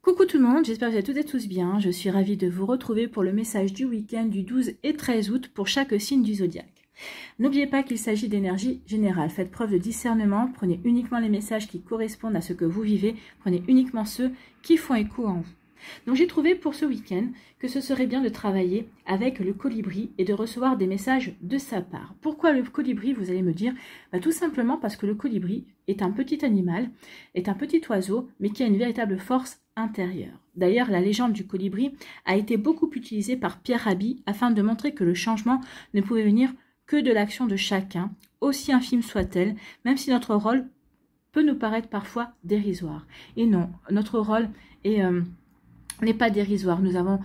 Coucou tout le monde, j'espère que vous allez toutes et tous bien. Je suis ravie de vous retrouver pour le message du week-end du 12 et 13 août pour chaque signe du zodiaque. N'oubliez pas qu'il s'agit d'énergie générale. Faites preuve de discernement, prenez uniquement les messages qui correspondent à ce que vous vivez, prenez uniquement ceux qui font écho en vous. Donc j'ai trouvé pour ce week-end que ce serait bien de travailler avec le colibri et de recevoir des messages de sa part. Pourquoi le colibri, vous allez me dire? Tout simplement parce que le colibri est un petit animal, est un petit oiseau, mais qui a une véritable force intérieure. D'ailleurs, la légende du colibri a été beaucoup utilisée par Pierre Rabhi afin de montrer que le changement ne pouvait venir que de l'action de chacun, aussi infime soit-elle, même si notre rôle peut nous paraître parfois dérisoire. Et non, notre rôle n'est pas dérisoire. Nous avons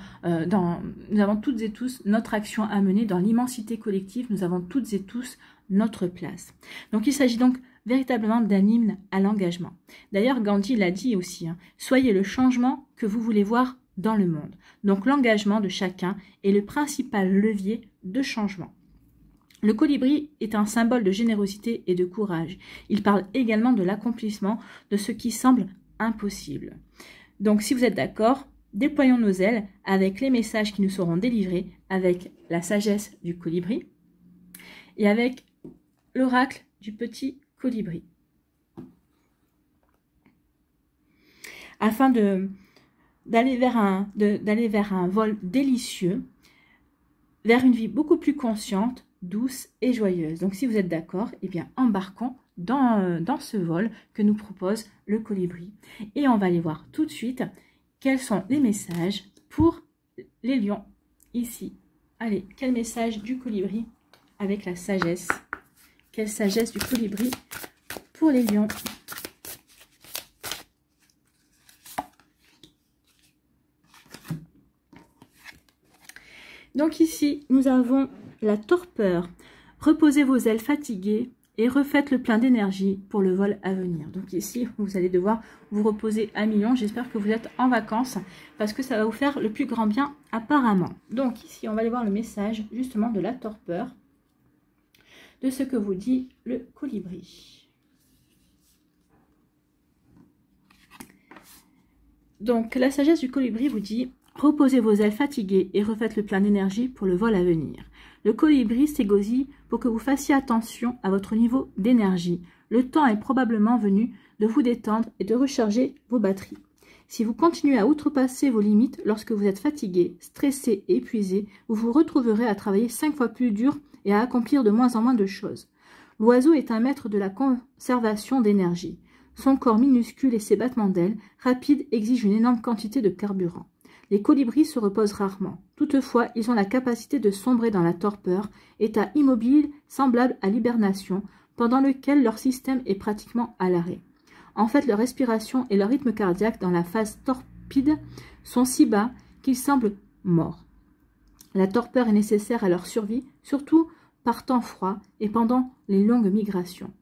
toutes et tous notre action à mener dans l'immensité collective. Nous avons toutes et tous notre place. Donc il s'agit donc véritablement d'un hymne à l'engagement. D'ailleurs, Gandhi l'a dit aussi, soyez le changement que vous voulez voir dans le monde. Donc l'engagement de chacun est le principal levier de changement. Le colibri est un symbole de générosité et de courage. Il parle également de l'accomplissement de ce qui semble impossible. Donc si vous êtes d'accord, déployons nos ailes avec les messages qui nous seront délivrés, avec la sagesse du colibri et avec l'oracle du petit colibri. Afin d'aller vers un vol délicieux, vers une vie beaucoup plus consciente, douce et joyeuse. Donc si vous êtes d'accord, eh bien embarquons dans ce vol que nous propose le colibri. Et on va aller voir tout de suite quels sont les messages pour les lions ici. Allez, quel message du colibri avec la sagesse? Quelle sagesse du colibri pour les lions? Donc ici, nous avons la torpeur. Reposez vos ailes fatiguées et refaites le plein d'énergie pour le vol à venir. Donc ici, vous allez devoir vous reposer à millions. J'espère que vous êtes en vacances parce que ça va vous faire le plus grand bien apparemment. Donc ici, on va aller voir le message justement de la torpeur, de ce que vous dit le colibri. Donc la sagesse du colibri vous dit: reposez vos ailes fatiguées et refaites le plein d'énergie pour le vol à venir. Le colibri s'égosille pour que vous fassiez attention à votre niveau d'énergie. Le temps est probablement venu de vous détendre et de recharger vos batteries. Si vous continuez à outrepasser vos limites lorsque vous êtes fatigué, stressé et épuisé, vous vous retrouverez à travailler 5 fois plus dur et à accomplir de moins en moins de choses. L'oiseau est un maître de la conservation d'énergie. Son corps minuscule et ses battements d'ailes rapides exigent une énorme quantité de carburant. Les colibris se reposent rarement. Toutefois, ils ont la capacité de sombrer dans la torpeur, état immobile semblable à l'hibernation, pendant lequel leur système est pratiquement à l'arrêt. En fait, leur respiration et leur rythme cardiaque dans la phase torpide sont si bas qu'ils semblent morts. La torpeur est nécessaire à leur survie, surtout par temps froid et pendant les longues migrations.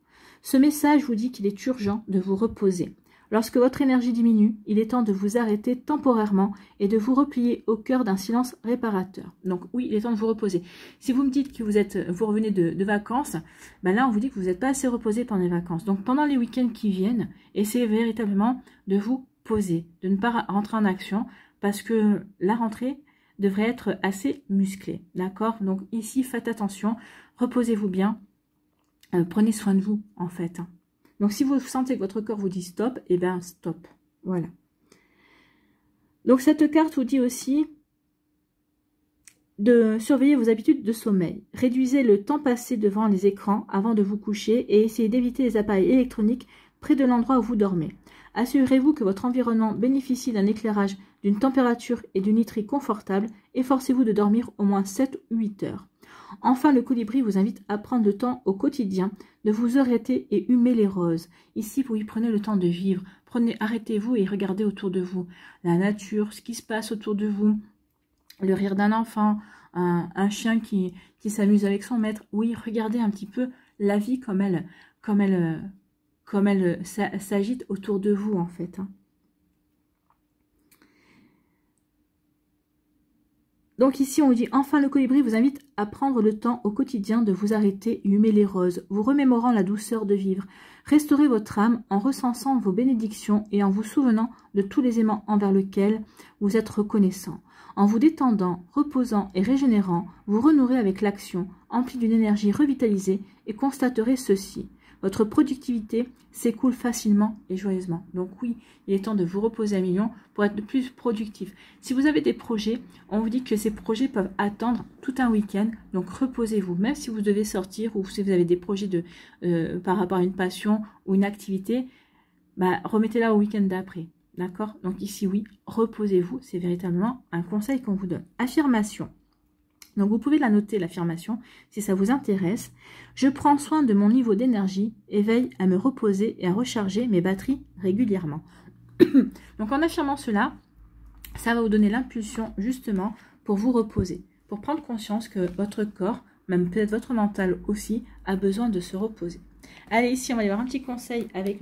Ce message vous dit qu'il est urgent de vous reposer. Lorsque votre énergie diminue, il est temps de vous arrêter temporairement et de vous replier au cœur d'un silence réparateur. Donc oui, il est temps de vous reposer. Si vous me dites que vous revenez de vacances, là on vous dit que vous n'êtes pas assez reposé pendant les vacances. Donc pendant les week-ends qui viennent, essayez véritablement de vous poser, de ne pas rentrer en action parce que la rentrée devrait être assez musclée. D'accord? Donc ici, faites attention, reposez-vous bien, prenez soin de vous en fait. Donc, si vous sentez que votre corps vous dit stop, eh bien, stop. Voilà. Donc, cette carte vous dit aussi de surveiller vos habitudes de sommeil. Réduisez le temps passé devant les écrans avant de vous coucher et essayez d'éviter les appareils électroniques près de l'endroit où vous dormez. Assurez-vous que votre environnement bénéficie d'un éclairage, d'une température et d'une literie confortable. Efforcez-vous de dormir au moins 7 ou 8 heures. Enfin, le colibri vous invite à prendre le temps au quotidien de vous arrêter et humer les roses. Ici, vous y prenez le temps de vivre. Arrêtez-vous et regardez autour de vous la nature, ce qui se passe autour de vous, le rire d'un enfant, un chien qui s'amuse avec son maître. Oui, regardez un petit peu la vie comme elle s'agite autour de vous en fait. . Donc ici, on vous dit, enfin le colibri vous invite à prendre le temps au quotidien de vous arrêter et humer les roses, vous remémorant la douceur de vivre. Restaurez votre âme en recensant vos bénédictions et en vous souvenant de tous les aimants envers lesquels vous êtes reconnaissant. En vous détendant, reposant et régénérant, vous renouerez avec l'action, empli d'une énergie revitalisée, et constaterez ceci. Votre productivité s'écoule facilement et joyeusement. Donc oui, il est temps de vous reposer à million pour être le plus productif. Si vous avez des projets, on vous dit que ces projets peuvent attendre tout un week-end. Donc reposez-vous. Même si vous devez sortir ou si vous avez des projets par rapport à une passion ou une activité, bah, remettez-la au week-end d'après. D'accord? Donc ici, oui, reposez-vous. C'est véritablement un conseil qu'on vous donne. Affirmation. Donc, vous pouvez la noter, l'affirmation, si ça vous intéresse. Je prends soin de mon niveau d'énergie et veille à me reposer et à recharger mes batteries régulièrement. Donc, en affirmant cela, ça va vous donner l'impulsion, justement, pour vous reposer, pour prendre conscience que votre corps, même peut-être votre mental aussi, a besoin de se reposer. Allez, ici, on va aller voir un petit conseil avec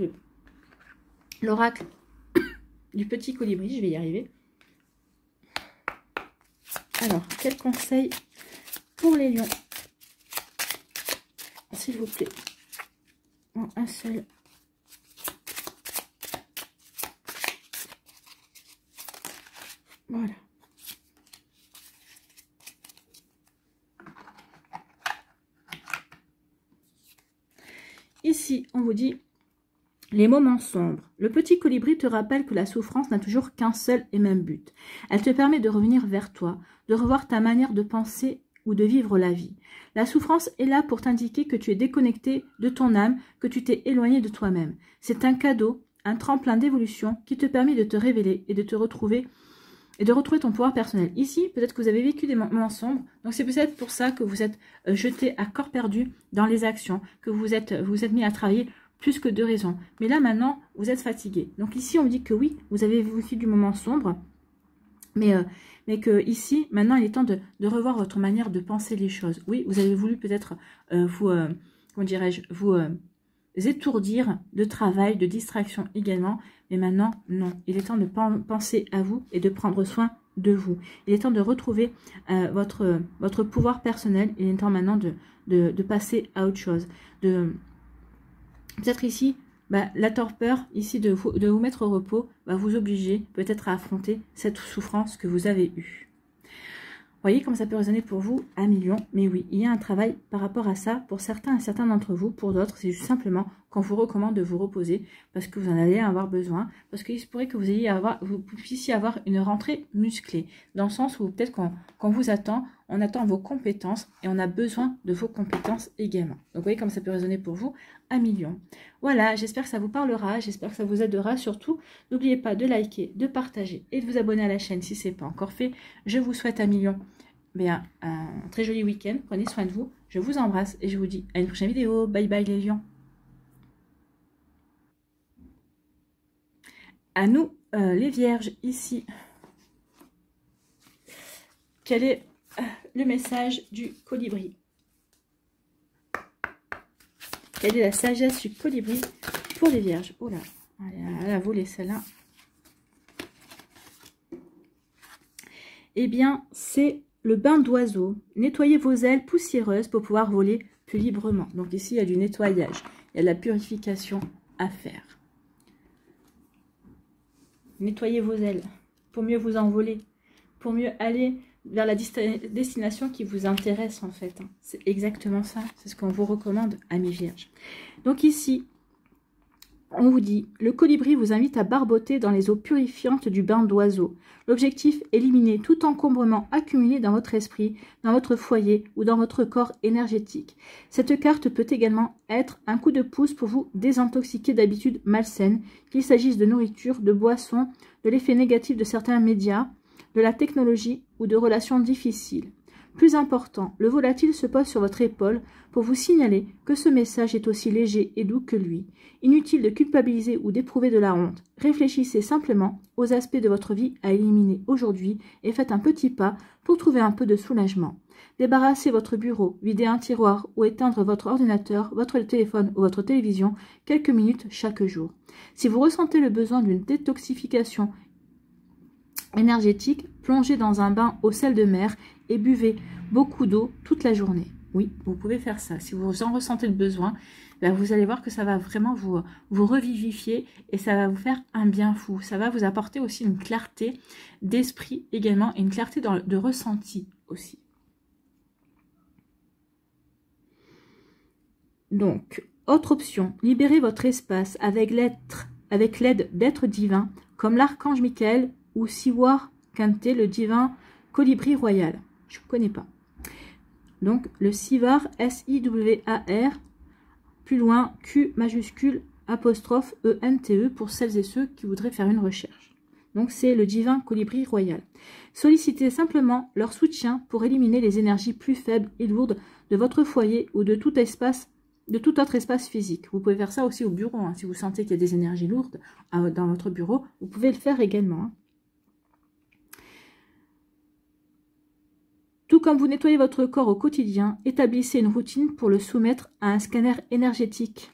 l'oracle du petit colibri. Je vais y arriver. Alors, quel conseil pour les lions? S'il vous plaît. En un seul. Voilà. Ici, on vous dit les moments sombres. Le petit colibri te rappelle que la souffrance n'a toujours qu'un seul et même but. Elle te permet de revenir vers toi, de revoir ta manière de penser ou de vivre la vie. La souffrance est là pour t'indiquer que tu es déconnecté de ton âme, que tu t'es éloigné de toi-même. C'est un cadeau, un tremplin d'évolution qui te permet de te révéler et de te retrouver et de retrouver ton pouvoir personnel. Ici, peut-être que vous avez vécu des moments sombres, donc c'est peut-être pour ça que vous êtes jeté à corps perdu dans les actions, que vous êtes mis à travailler plus que de raison. Mais là, maintenant, vous êtes fatigué. Donc ici, on dit que oui, vous avez vécu du moment sombre, mais que ici, maintenant, il est temps de revoir votre manière de penser les choses. Oui, vous avez voulu peut-être comment dirais-je, vous étourdir de travail, de distraction également, mais maintenant, non. Il est temps de penser à vous et de prendre soin de vous. Il est temps de retrouver votre pouvoir personnel. Il est temps maintenant de passer à autre chose, peut-être ici, la torpeur, ici, de vous mettre au repos, va vous obliger peut-être à affronter cette souffrance que vous avez eue. Vous voyez comme ça peut résonner pour vous à million. Mais oui, il y a un travail par rapport à ça pour certains et certains d'entre vous. Pour d'autres, c'est juste simplement qu'on vous recommande de vous reposer parce que vous en allez avoir besoin. Parce qu'il se pourrait que vous puissiez avoir une rentrée musclée. Dans le sens où peut-être qu'on vous attend, on attend vos compétences et on a besoin de vos compétences également. Donc vous voyez comme ça peut résonner pour vous à million. Voilà, j'espère que ça vous parlera, j'espère que ça vous aidera. Surtout, n'oubliez pas de liker, de partager et de vous abonner à la chaîne si ce n'est pas encore fait. Je vous souhaite à million un très joli week-end. Prenez soin de vous. Je vous embrasse et je vous dis à une prochaine vidéo. Bye bye les lions. À nous, les vierges, ici. Quel est le message du colibri? Quelle est la sagesse du colibri pour les vierges? Oh là, elle a volé celle-là. Eh bien, c'est le bain d'oiseau. Nettoyez vos ailes poussiéreuses pour pouvoir voler plus librement. Donc ici, il y a du nettoyage. Il y a de la purification à faire. Nettoyez vos ailes pour mieux vous envoler, pour mieux aller vers la destination qui vous intéresse en fait. C'est exactement ça. C'est ce qu'on vous recommande, amis vierges. Donc ici, on vous dit, le colibri vous invite à barboter dans les eaux purifiantes du bain d'oiseau. L'objectif, éliminer tout encombrement accumulé dans votre esprit, dans votre foyer ou dans votre corps énergétique. Cette carte peut également être un coup de pouce pour vous désintoxiquer d'habitudes malsaines, qu'il s'agisse de nourriture, de boissons, de l'effet négatif de certains médias, de la technologie ou de relations difficiles. Plus important, le volatile se pose sur votre épaule pour vous signaler que ce message est aussi léger et doux que lui. Inutile de culpabiliser ou d'éprouver de la honte. Réfléchissez simplement aux aspects de votre vie à éliminer aujourd'hui et faites un petit pas pour trouver un peu de soulagement. Débarrassez votre bureau, videz un tiroir ou éteindre votre ordinateur, votre téléphone ou votre télévision quelques minutes chaque jour. Si vous ressentez le besoin d'une détoxification énergétique, plongez dans un bain au sel de mer et buvez beaucoup d'eau toute la journée. Oui, vous pouvez faire ça. Si vous en ressentez le besoin, ben vous allez voir que ça va vraiment vous revivifier et ça va vous faire un bien fou. Ça va vous apporter aussi une clarté d'esprit également et une clarté de ressenti aussi. Donc, autre option, libérez votre espace avec l'aide d'êtres divins comme l'archange Michael ou Siwar Kante, le divin colibri royal. Je ne connais pas. Donc, le Siwar, S-I-W-A-R, plus loin, Q majuscule, apostrophe, E-N-T-E, pour celles et ceux qui voudraient faire une recherche. Donc, c'est le divin colibri royal. Sollicitez simplement leur soutien pour éliminer les énergies plus faibles et lourdes de votre foyer ou de tout autre espace physique. Vous pouvez faire ça aussi au bureau. Hein. Si vous sentez qu'il y a des énergies lourdes dans votre bureau, vous pouvez le faire également. Hein. Tout comme vous nettoyez votre corps au quotidien, établissez une routine pour le soumettre à un scanner énergétique.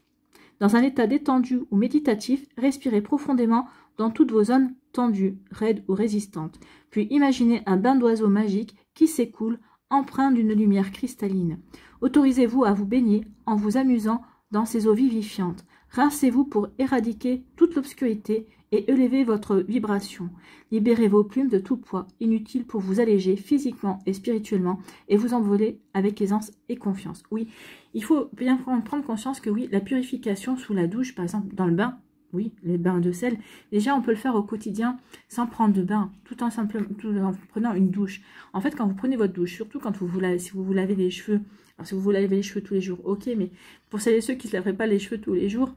Dans un état détendu ou méditatif, respirez profondément dans toutes vos zones tendues, raides ou résistantes. Puis imaginez un bain d'oiseaux magique qui s'écoule, empreint d'une lumière cristalline. Autorisez-vous à vous baigner en vous amusant dans ces eaux vivifiantes. Rincez-vous pour éradiquer toute l'obscurité et élever votre vibration. Libérez vos plumes de tout poids inutile pour vous alléger physiquement et spirituellement et vous envoler avec aisance et confiance. Oui, il faut bien prendre conscience que oui, la purification sous la douche, par exemple dans le bain, oui, les bains de sel, déjà on peut le faire au quotidien sans prendre de bain, tout en prenant une douche. En fait, quand vous prenez votre douche, surtout quand si vous vous lavez les cheveux, alors si vous vous lavez les cheveux tous les jours, ok, mais pour celles et ceux qui ne se laveraient pas les cheveux tous les jours,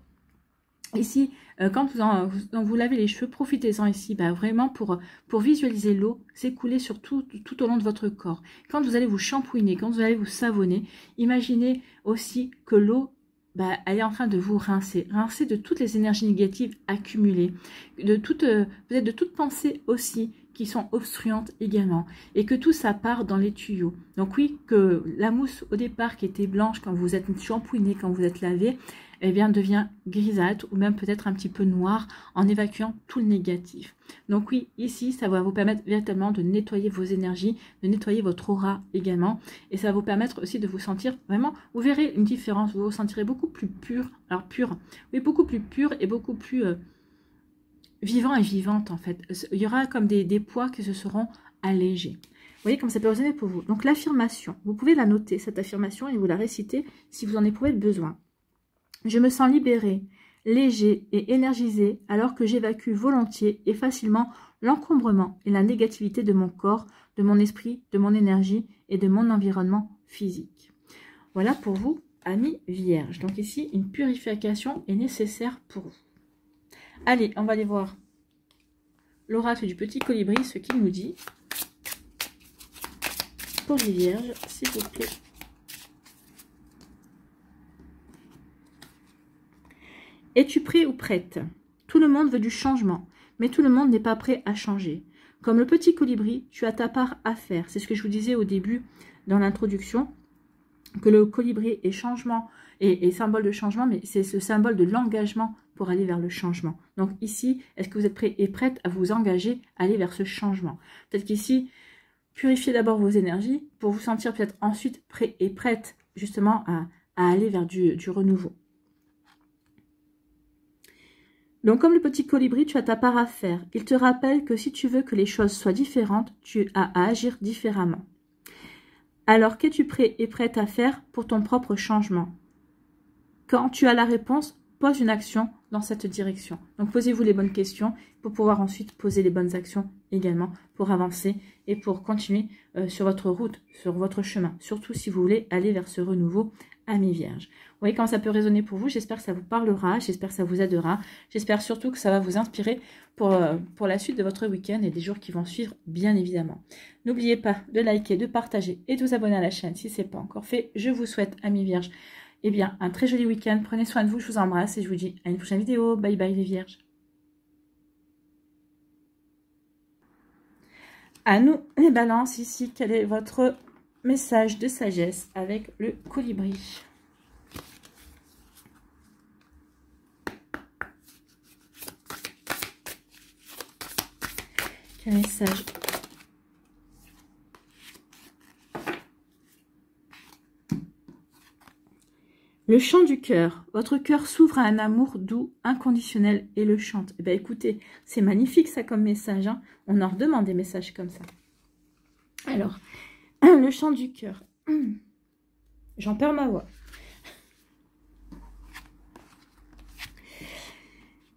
ici, quand vous lavez les cheveux, profitez-en ici, vraiment pour visualiser l'eau s'écouler sur tout au long de votre corps. Quand vous allez vous shampouiner, quand vous allez vous savonner, imaginez aussi que l'eau, elle est en train de vous rincer de toutes les énergies négatives accumulées, peut-être de toute pensée aussi qui sont obstruantes également, et que tout ça part dans les tuyaux. Donc oui, que la mousse au départ qui était blanche quand vous êtes shampouiné, quand vous êtes lavé, eh bien devient grisâtre ou même peut-être un petit peu noir en évacuant tout le négatif. Donc oui, ici, ça va vous permettre véritablement de nettoyer vos énergies, de nettoyer votre aura également, et ça va vous permettre aussi de vous sentir vraiment, vous verrez une différence, vous vous sentirez beaucoup plus pur, alors pur, oui, beaucoup plus pur et beaucoup plus vivant et vivante en fait. Il y aura comme des poids qui se seront allégés. Vous voyez comme ça peut résonner pour vous. Donc l'affirmation, vous pouvez la noter, cette affirmation, et vous la réciter si vous en éprouvez le besoin. Je me sens libéré, léger et énergisé alors que j'évacue volontiers et facilement l'encombrement et la négativité de mon corps, de mon esprit, de mon énergie et de mon environnement physique. Voilà pour vous, amis vierges. Donc ici, une purification est nécessaire pour vous. Allez, on va aller voir l'oracle du petit colibri, ce qu'il nous dit. Pour les vierges, s'il vous plaît. Es-tu prêt ou prête? Tout le monde veut du changement, mais tout le monde n'est pas prêt à changer. Comme le petit colibri, tu as ta part à faire. C'est ce que je vous disais au début dans l'introduction, que le colibri est changement et symbole de changement, mais c'est ce symbole de l'engagement pour aller vers le changement. Donc ici, est-ce que vous êtes prêt et prête à vous engager à aller vers ce changement? Peut-être qu'ici, purifiez d'abord vos énergies pour vous sentir peut-être ensuite prêt et prête justement à aller vers du renouveau. Donc, comme le petit colibri, tu as ta part à faire. Il te rappelle que si tu veux que les choses soient différentes, tu as à agir différemment. Alors, qu'es-tu prêt et prête à faire pour ton propre changement? Quand tu as la réponse, pose une action dans cette direction. Donc, posez-vous les bonnes questions pour pouvoir ensuite poser les bonnes actions également pour avancer et pour continuer sur votre route, sur votre chemin. Surtout si vous voulez aller vers ce renouveau, amis vierges. Vous voyez comment ça peut résonner pour vous. J'espère que ça vous parlera, j'espère que ça vous aidera. J'espère surtout que ça va vous inspirer pour la suite de votre week-end et des jours qui vont suivre, bien évidemment. N'oubliez pas de liker, de partager et de vous abonner à la chaîne si ce n'est pas encore fait. Je vous souhaite, amis vierges, eh bien, un très joli week-end. Prenez soin de vous, je vous embrasse et je vous dis à une prochaine vidéo. Bye bye les vierges. À nous les balances ici, quel est votre message de sagesse avec le colibri? Quel message? Le chant du cœur. Votre cœur s'ouvre à un amour doux, inconditionnel et le chante. Eh bien, écoutez, c'est magnifique ça comme message. Hein. On en redemande des messages comme ça. Alors, le chant du cœur. J'en perds ma voix.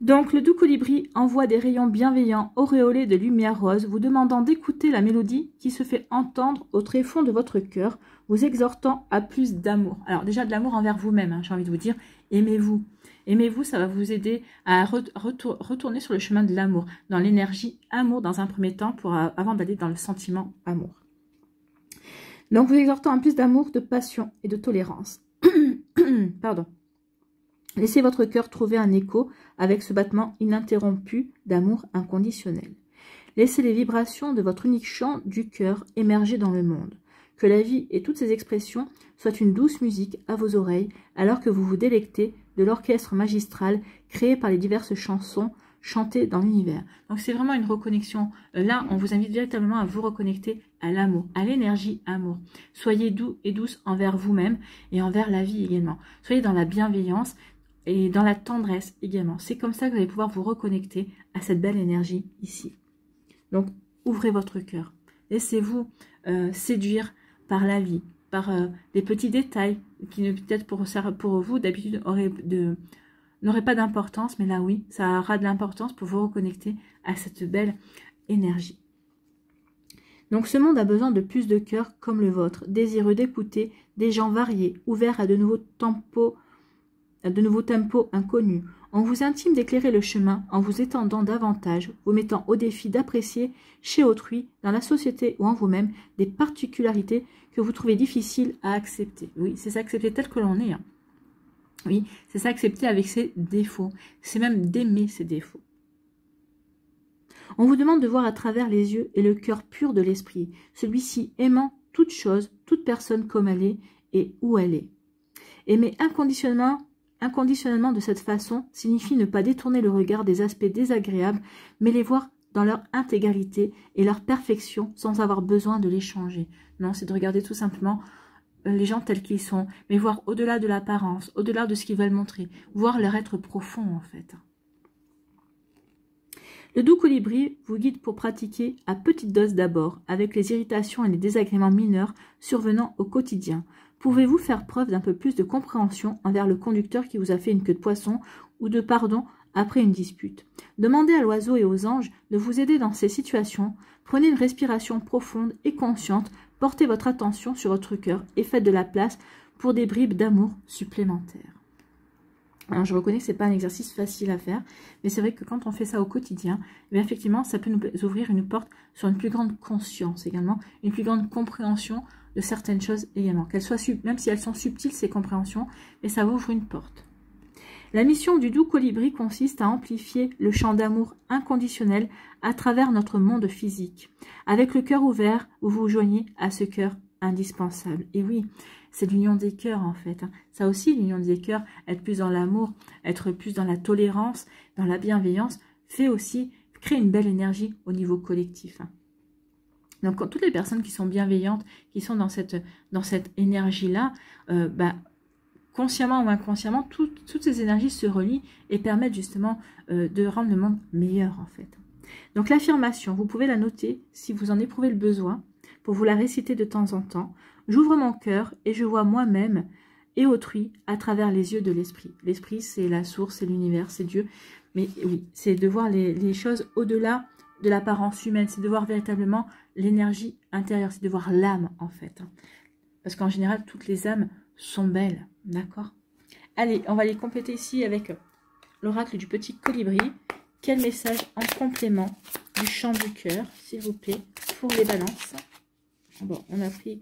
Donc, le doux colibri envoie des rayons bienveillants auréolés de lumière rose, vous demandant d'écouter la mélodie qui se fait entendre au tréfonds de votre cœur, vous exhortant à plus d'amour. Alors, déjà de l'amour envers vous-même, hein, j'ai envie de vous dire, aimez-vous. Aimez-vous, ça va vous aider à retourner sur le chemin de l'amour, dans l'énergie amour dans un premier temps, avant d'aller dans le sentiment amour. Donc, vous exhortant à plus d'amour, de passion et de tolérance. Pardon. Laissez votre cœur trouver un écho avec ce battement ininterrompu d'amour inconditionnel. Laissez les vibrations de votre unique chant du cœur émerger dans le monde. Que la vie et toutes ses expressions soient une douce musique à vos oreilles alors que vous vous délectez de l'orchestre magistral créé par les diverses chansons chantées dans l'univers. Donc c'est vraiment une reconnexion. Là, on vous invite véritablement à vous reconnecter à l'amour, à l'énergie amour. Soyez doux et douce envers vous-même et envers la vie également. Soyez dans la bienveillance et dans la tendresse également. C'est comme ça que vous allez pouvoir vous reconnecter à cette belle énergie ici. Donc, ouvrez votre cœur. Laissez-vous séduire par la vie, par des petits détails qui peut-être pour vous d'habitude n'auraient pas d'importance, mais là oui, ça aura de l'importance pour vous reconnecter à cette belle énergie. Donc ce monde a besoin de plus de cœurs comme le vôtre, désireux d'écouter des gens variés, ouverts à de nouveaux tempos inconnus. On vous intime d'éclairer le chemin en vous étendant davantage, vous mettant au défi d'apprécier chez autrui, dans la société ou en vous-même, des particularités que vous trouvez difficiles à accepter. Oui, c'est s'accepter tel que l'on est. Hein. Oui, c'est s'accepter avec ses défauts. C'est même d'aimer ses défauts. On vous demande de voir à travers les yeux et le cœur pur de l'esprit, celui-ci aimant toute chose, toute personne comme elle est et où elle est. Aimer inconditionnellement de cette façon signifie ne pas détourner le regard des aspects désagréables, mais les voir dans leur intégralité et leur perfection sans avoir besoin de les changer. Non, c'est de regarder tout simplement les gens tels qu'ils sont, mais voir au-delà de l'apparence, au-delà de ce qu'ils veulent montrer, voir leur être profond en fait. Le doux colibri vous guide pour pratiquer à petite dose d'abord, avec les irritations et les désagréments mineurs survenant au quotidien. Pouvez-vous faire preuve d'un peu plus de compréhension envers le conducteur qui vous a fait une queue de poisson ou de pardon après une dispute? Demandez à l'oiseau et aux anges de vous aider dans ces situations. Prenez une respiration profonde et consciente, portez votre attention sur votre cœur et faites de la place pour des bribes d'amour supplémentaires. Alors, je reconnais que ce n'est pas un exercice facile à faire, mais c'est vrai que quand on fait ça au quotidien, eh bien, effectivement, ça peut nous ouvrir une porte sur une plus grande conscience également, une plus grande compréhension de certaines choses également. Qu'elles soient même si elles sont subtiles, ces compréhensions, mais ça ouvre une porte. La mission du doux colibri consiste à amplifier le chant d'amour inconditionnel à travers notre monde physique. Avec le cœur ouvert, vous vous joignez à ce cœur indispensable. Et oui, c'est l'union des cœurs en fait. Ça aussi, l'union des cœurs, être plus dans l'amour, être plus dans la tolérance, dans la bienveillance, crée une belle énergie au niveau collectif. Donc, toutes les personnes qui sont bienveillantes, qui sont dans cette énergie-là, consciemment ou inconsciemment, toutes ces énergies se relient et permettent justement de rendre le monde meilleur en fait. Donc, l'affirmation, vous pouvez la noter si vous en éprouvez le besoin, pour vous la réciter de temps en temps. J'ouvre mon cœur et je vois moi-même et autrui à travers les yeux de l'esprit. L'esprit, c'est la source, c'est l'univers, c'est Dieu. Mais oui, c'est de voir les choses au-delà de l'apparence humaine. C'est de voir véritablement l'énergie intérieure. C'est de voir l'âme, en fait. Parce qu'en général, toutes les âmes sont belles. D'accord? Allez, on va les compléter ici avec l'oracle du petit colibri. Quel message en complément du chant du cœur, s'il vous plaît, pour les balances? Bon, on a pris...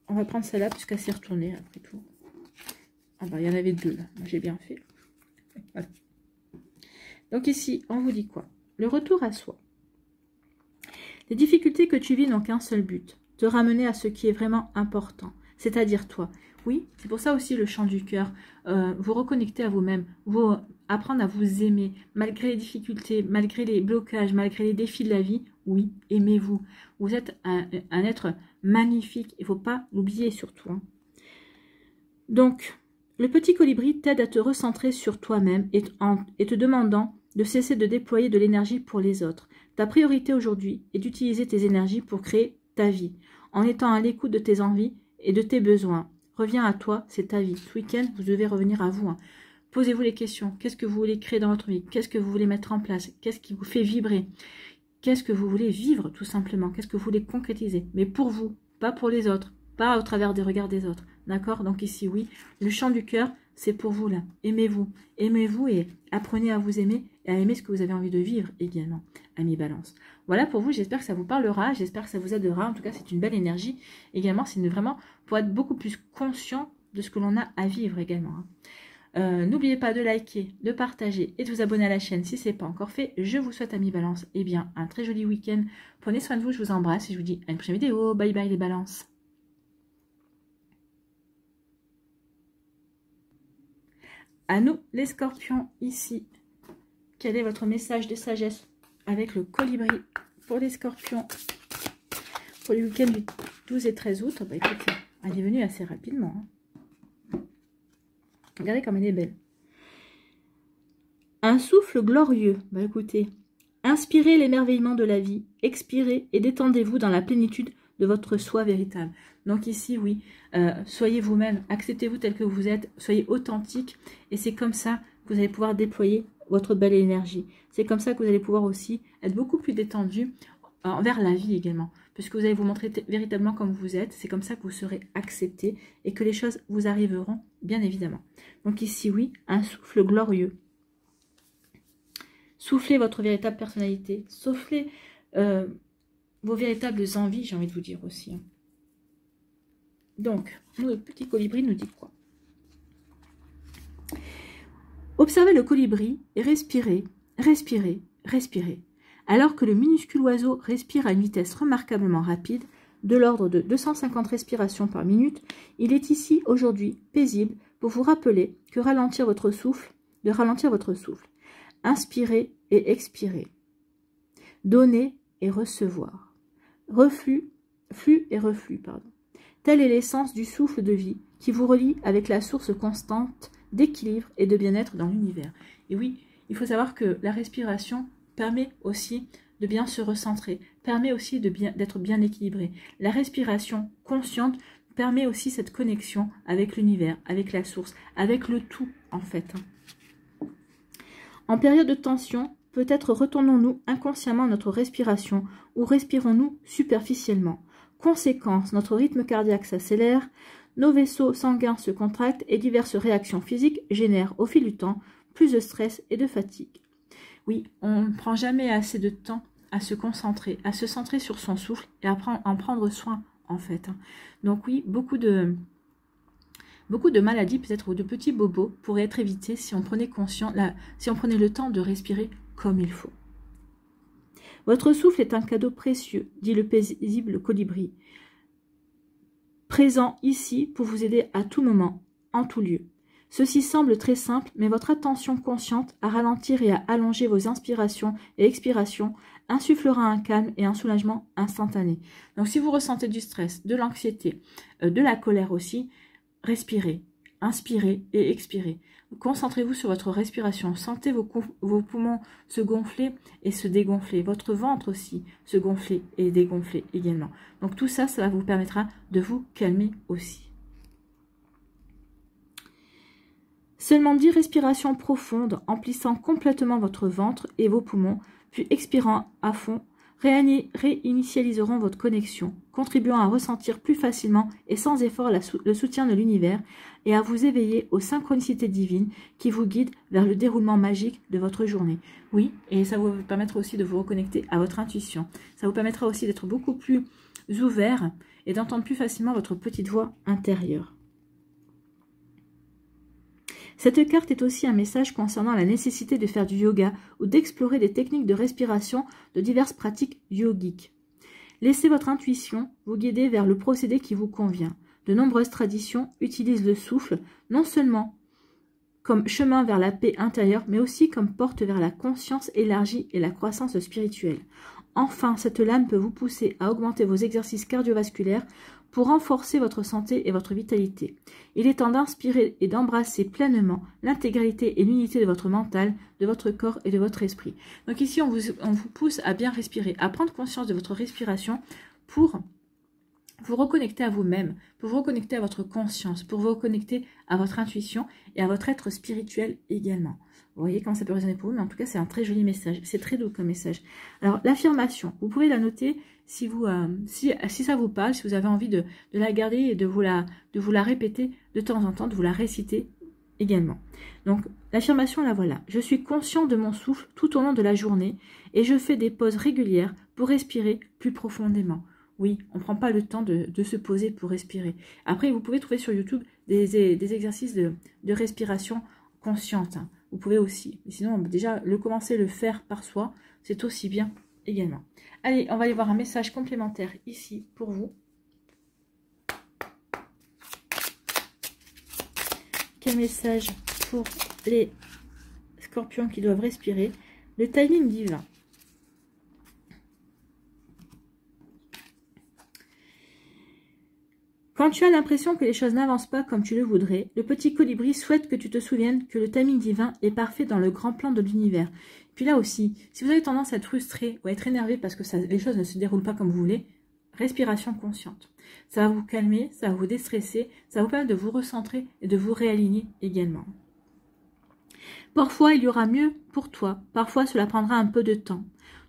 On va prendre celle-là puisqu'elle s'est retournée après tout. Ah bah, il y en avait deux là. Moi, j'ai bien fait. Voilà. Donc ici, on vous dit quoi? Le retour à soi. Les difficultés que tu vis n'ont qu'un seul but. Te ramener à ce qui est vraiment important. C'est-à-dire toi. Oui, c'est pour ça aussi le chant du cœur. Vous reconnecter à vous-même. Vous apprendre à vous aimer, malgré les difficultés, malgré les blocages, malgré les défis de la vie. Oui, aimez-vous. Vous êtes un être magnifique, il ne faut pas l'oublier surtout. Hein. Donc, le petit colibri t'aide à te recentrer sur toi-même et te demandant de cesser de déployer de l'énergie pour les autres. Ta priorité aujourd'hui est d'utiliser tes énergies pour créer ta vie, en étant à l'écoute de tes envies et de tes besoins. Reviens à toi, c'est ta vie. Ce week-end, vous devez revenir à vous. Hein. Posez-vous les questions. Qu'est-ce que vous voulez créer dans votre vie? Qu'est-ce que vous voulez mettre en place? Qu'est-ce qui vous fait vibrer? Qu'est-ce que vous voulez vivre, tout simplement? Qu'est-ce que vous voulez concrétiser? Mais pour vous, pas pour les autres, pas au travers des regards des autres. D'accord? Donc ici, oui, le chant du cœur, c'est pour vous là. Aimez-vous. Aimez-vous et apprenez à vous aimer et à aimer ce que vous avez envie de vivre également, amis Balance. Voilà pour vous, j'espère que ça vous parlera, j'espère que ça vous aidera. En tout cas, c'est une belle énergie. Également, c'est vraiment pour être beaucoup plus conscient de ce que l'on a à vivre également. N'oubliez pas de liker, de partager et de vous abonner à la chaîne si ce n'est pas encore fait. Je vous souhaite, amis Balance, eh bien, un très joli week-end. Prenez soin de vous, je vous embrasse et je vous dis à une prochaine vidéo. Bye bye les Balances. À nous, les scorpions, ici. Quel est votre message de sagesse avec le colibri pour les scorpions pour le week-end du 12 et 13 août? Bah, écoutez, elle est venue assez rapidement. Hein. Regardez comme elle est belle. Un souffle glorieux. Bah, écoutez, inspirez l'émerveillement de la vie, expirez et détendez-vous dans la plénitude de votre soi véritable. Donc ici, oui, soyez vous-même, acceptez-vous tel que vous êtes, soyez authentique et c'est comme ça que vous allez pouvoir déployer votre belle énergie. C'est comme ça que vous allez pouvoir aussi être beaucoup plus détendu envers la vie également, puisque vous allez vous montrer véritablement comme vous êtes. C'est comme ça que vous serez accepté et que les choses vous arriveront, bien évidemment. Donc ici, oui, un souffle glorieux. Soufflez votre véritable personnalité, soufflez vos véritables envies, j'ai envie de vous dire aussi. Hein. Donc, le petit colibri nous dit quoi? Observez le colibri et respirez, respirez, respirez. Alors que le minuscule oiseau respire à une vitesse remarquablement rapide, de l'ordre de 250 respirations par minute, il est ici aujourd'hui paisible pour vous rappeler que de ralentir votre souffle. Inspirez et expirez. Donner et recevoir. Flux et reflux, pardon. Telle est l'essence du souffle de vie qui vous relie avec la source constante d'équilibre et de bien-être dans l'univers. Et oui, il faut savoir que la respiration permet aussi de bien se recentrer, permet aussi d'être bien équilibré. La respiration consciente permet aussi cette connexion avec l'univers, avec la source, avec le tout en fait. En période de tension, peut-être retournons-nous inconsciemment à notre respiration ou respirons-nous superficiellement. Conséquence, notre rythme cardiaque s'accélère, nos vaisseaux sanguins se contractent et diverses réactions physiques génèrent au fil du temps plus de stress et de fatigue. Oui, on ne prend jamais assez de temps à se concentrer, à se centrer sur son souffle et à en prendre soin en fait. Donc oui, beaucoup de maladies peut-être ou de petits bobos pourraient être évités si on prenait si on prenait le temps de respirer comme il faut. Votre souffle est un cadeau précieux, dit le paisible colibri, présent ici pour vous aider à tout moment, en tout lieu. Ceci semble très simple, mais votre attention consciente à ralentir et à allonger vos inspirations et expirations insufflera un calme et un soulagement instantané. Donc si vous ressentez du stress, de l'anxiété, de la colère aussi, respirez, inspirez et expirez. Concentrez-vous sur votre respiration. Sentez vos poumons se gonfler et se dégonfler. Votre ventre aussi se gonfler et dégonfler également. Donc tout ça, ça vous permettra de vous calmer aussi. Seulement 10 respirations profondes, emplissant complètement votre ventre et vos poumons, puis expirant à fond, réinitialiseront votre connexion, contribuant à ressentir plus facilement et sans effort le soutien de l'univers et à vous éveiller aux synchronicités divines qui vous guident vers le déroulement magique de votre journée. Oui, et ça vous permettra aussi de vous reconnecter à votre intuition. Ça vous permettra aussi d'être beaucoup plus ouvert et d'entendre plus facilement votre petite voix intérieure. Cette carte est aussi un message concernant la nécessité de faire du yoga ou d'explorer des techniques de respiration de diverses pratiques yogiques. Laissez votre intuition vous guider vers le procédé qui vous convient. De nombreuses traditions utilisent le souffle non seulement comme chemin vers la paix intérieure, mais aussi comme porte vers la conscience élargie et la croissance spirituelle. Enfin, cette lame peut vous pousser à augmenter vos exercices cardiovasculaires pour renforcer votre santé et votre vitalité. Il est temps d'inspirer et d'embrasser pleinement l'intégralité et l'unité de votre mental, de votre corps et de votre esprit. Donc ici, on vous pousse à bien respirer, à prendre conscience de votre respiration pour vous reconnecter à vous-même, pour vous reconnecter à votre conscience, pour vous reconnecter à votre intuition et à votre être spirituel également. Vous voyez comment ça peut résonner pour vous, mais en tout cas, c'est un très joli message. C'est très doux comme message. Alors, l'affirmation, vous pouvez la noter si ça vous parle, si vous avez envie de la garder et de vous la répéter de temps en temps, de vous la réciter également. Donc, l'affirmation, la voilà. Je suis conscient de mon souffle tout au long de la journée et je fais des pauses régulières pour respirer plus profondément. Oui, on ne prend pas le temps de se poser pour respirer. Après, vous pouvez trouver sur YouTube des exercices de respiration consciente. Hein. Vous pouvez aussi. Mais sinon, déjà, commencer à le faire par soi, c'est aussi bien également. Allez, on va aller voir un message complémentaire ici pour vous. Quel message pour les scorpions qui doivent respirer? Le timing divin. Quand tu as l'impression que les choses n'avancent pas comme tu le voudrais, le petit colibri souhaite que tu te souviennes que le timing divin est parfait dans le grand plan de l'univers. Puis là aussi, si vous avez tendance à être frustré ou à être énervé parce que les choses ne se déroulent pas comme vous voulez, respiration consciente. Ça va vous calmer, ça va vous déstresser, ça va vous permettre de vous recentrer et de vous réaligner également. Parfois, il y aura mieux pour toi, parfois cela prendra un peu de temps.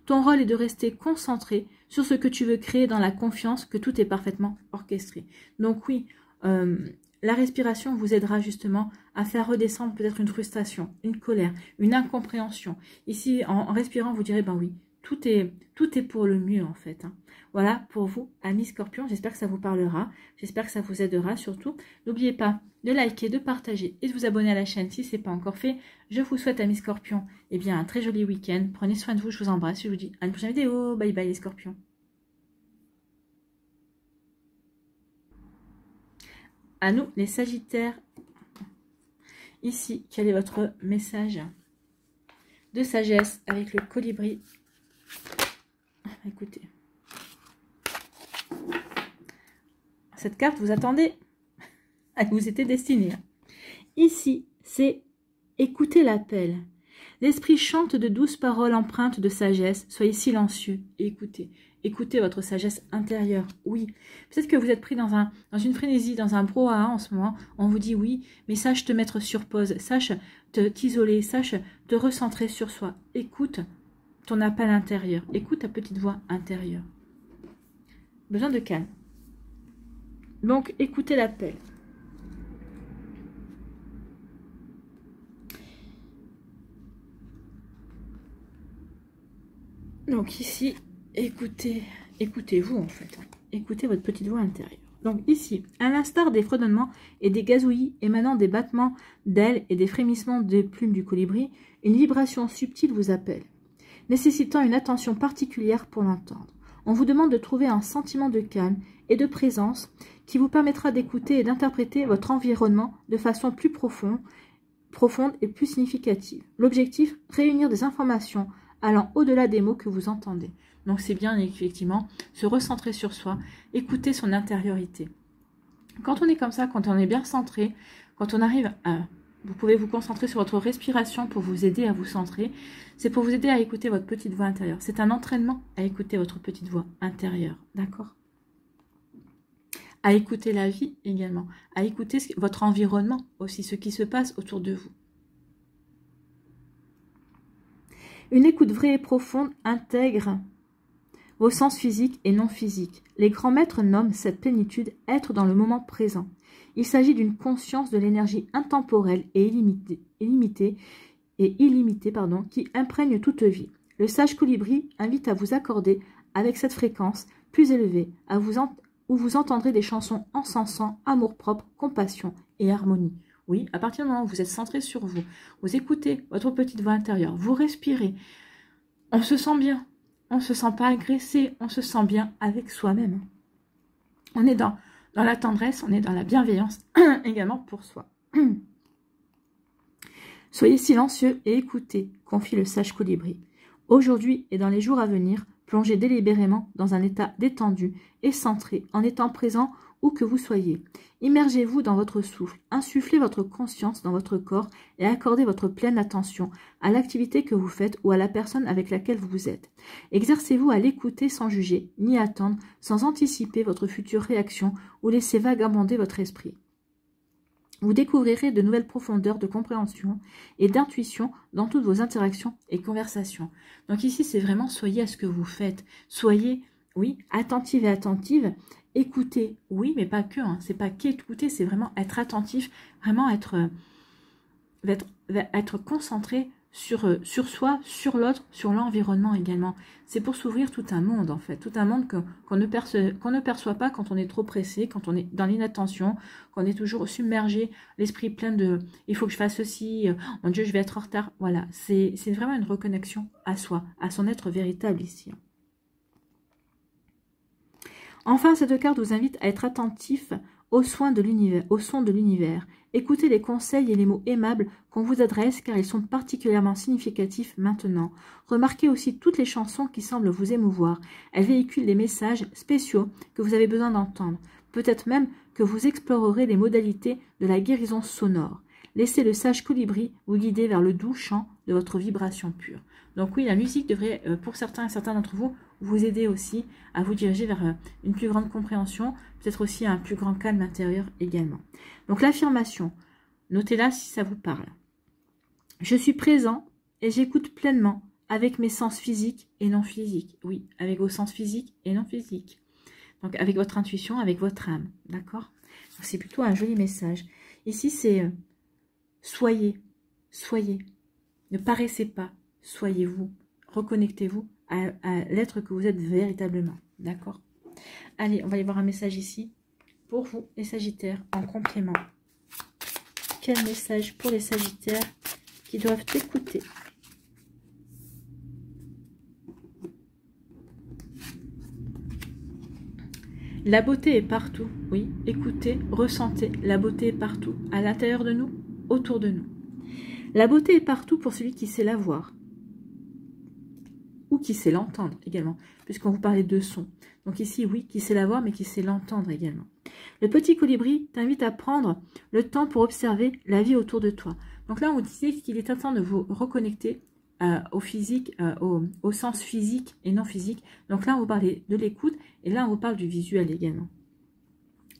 Ton rôle est de rester concentré sur ce que tu veux créer dans la confiance que tout est parfaitement orchestré. Donc oui, la respiration vous aidera justement à faire redescendre peut-être une frustration, une colère, une incompréhension. Ici, en respirant, vous direz, ben oui, tout est pour le mieux en fait. Hein. Voilà pour vous, amis scorpions. J'espère que ça vous parlera. J'espère que ça vous aidera surtout. N'oubliez pas de liker, de partager et de vous abonner à la chaîne si ce n'est pas encore fait. Je vous souhaite, amis scorpions, eh bien, un très joli week-end. Prenez soin de vous, je vous embrasse. Je vous dis à une prochaine vidéo. Bye bye les scorpions. À nous, les sagittaires. Ici, quel est votre message de sagesse avec le colibri? Écoutez. Cette carte, vous attendez. Elle vous était destinée. Ici, c'est écoutez l'appel. L'esprit chante de douces paroles empreintes de sagesse. Soyez silencieux et écoutez. Écoutez votre sagesse intérieure. Oui. Peut-être que vous êtes pris dans une frénésie, dans un brouhaha en ce moment. On vous dit oui, mais sache te mettre sur pause. Sache t'isoler. Sache te recentrer sur soi. Écoute ton appel intérieur. Écoute ta petite voix intérieure. Besoin de calme. Donc, écoutez l'appel. Donc ici, écoutez-vous en fait. Écoutez votre petite voix intérieure. Donc ici, à l'instar des fredonnements et des gazouillis émanant des battements d'ailes et des frémissements des plumes du colibri, une vibration subtile vous appelle, nécessitant une attention particulière pour l'entendre. On vous demande de trouver un sentiment de calme et de présence qui vous permettra d'écouter et d'interpréter votre environnement de façon plus profonde et plus significative. L'objectif, réunir des informations allant au-delà des mots que vous entendez. Donc c'est bien effectivement se recentrer sur soi, écouter son intériorité. Quand on est comme ça, quand on est bien centré, quand on arrive à... Vous pouvez vous concentrer sur votre respiration pour vous aider à vous centrer. C'est pour vous aider à écouter votre petite voix intérieure. C'est un entraînement à écouter votre petite voix intérieure. D'accord ? À écouter la vie également. À écouter votre environnement aussi, ce qui se passe autour de vous. Une écoute vraie et profonde intègre vos sens physiques et non physiques. Les grands maîtres nomment cette plénitude être dans le moment présent. Il s'agit d'une conscience de l'énergie intemporelle et illimitée qui imprègne toute vie. Le sage colibri invite à vous accorder avec cette fréquence plus élevée, où vous entendrez des chansons encensant amour-propre, compassion et harmonie. Oui, à partir du moment où vous êtes centré sur vous, vous écoutez votre petite voix intérieure, vous respirez, on se sent bien, on ne se sent pas agressé, on se sent bien avec soi-même. On est dans la tendresse, on est dans la bienveillance également pour soi. Soyez silencieux et écoutez, confie le sage colibri. Aujourd'hui et dans les jours à venir, plongez délibérément dans un état détendu et centré en étant présent où que vous soyez. Immergez-vous dans votre souffle, insufflez votre conscience dans votre corps et accordez votre pleine attention à l'activité que vous faites ou à la personne avec laquelle vous êtes. Exercez-vous à l'écouter sans juger, ni attendre, sans anticiper votre future réaction ou laisser vagabonder votre esprit. Vous découvrirez de nouvelles profondeurs de compréhension et d'intuition dans toutes vos interactions et conversations. Donc ici, c'est vraiment soyez à ce que vous faites. Soyez, oui, attentive et attentive. Écoutez, oui, mais pas que. C'est pas qu'écouter, c'est vraiment être attentif, vraiment être concentré sur soi, sur l'autre, sur l'environnement également. C'est pour s'ouvrir tout un monde en fait, tout un monde qu'on ne perçoit pas quand on est trop pressé, quand on est dans l'inattention, qu'on est toujours submergé, l'esprit plein de « il faut que je fasse ceci, mon Dieu je vais être en retard ». Voilà, c'est vraiment une reconnexion à soi, à son être véritable ici. Enfin, cette carte vous invite à être attentif aux soins de l'univers, au son de l'univers. Écoutez les conseils et les mots aimables qu'on vous adresse car ils sont particulièrement significatifs maintenant. Remarquez aussi toutes les chansons qui semblent vous émouvoir. Elles véhiculent des messages spéciaux que vous avez besoin d'entendre. Peut-être même que vous explorerez les modalités de la guérison sonore. Laissez le sage colibri vous guider vers le doux chant de votre vibration pure. Donc oui, la musique devrait, pour certains d'entre vous, vous aider aussi à vous diriger vers une plus grande compréhension, peut-être aussi un plus grand calme intérieur également. Donc l'affirmation, notez-la si ça vous parle. Je suis présent et j'écoute pleinement avec mes sens physiques et non physiques. Oui, avec vos sens physiques et non physiques. Donc avec votre intuition, avec votre âme, d'accord? C'est plutôt un joli message. Ici, c'est soyez, ne paraissez pas, soyez-vous, reconnectez-vous à l'être que vous êtes véritablement, d'accord? Allez, on va aller voir un message ici pour vous, les Sagittaires, en complément. Quel message pour les Sagittaires qui doivent écouter? La beauté est partout, oui, écoutez, ressentez, la beauté est partout, à l'intérieur de nous, autour de nous. La beauté est partout pour celui qui sait la voir, ou qui sait l'entendre également, puisqu'on vous parlait de son. Donc ici, oui, qui sait la voir, mais qui sait l'entendre également. Le petit colibri t'invite à prendre le temps pour observer la vie autour de toi. Donc là, on vous disait qu'il est temps de vous reconnecter au physique, au sens physique et non physique. Donc là, on vous parlait de l'écoute, et là, on vous parle du visuel également.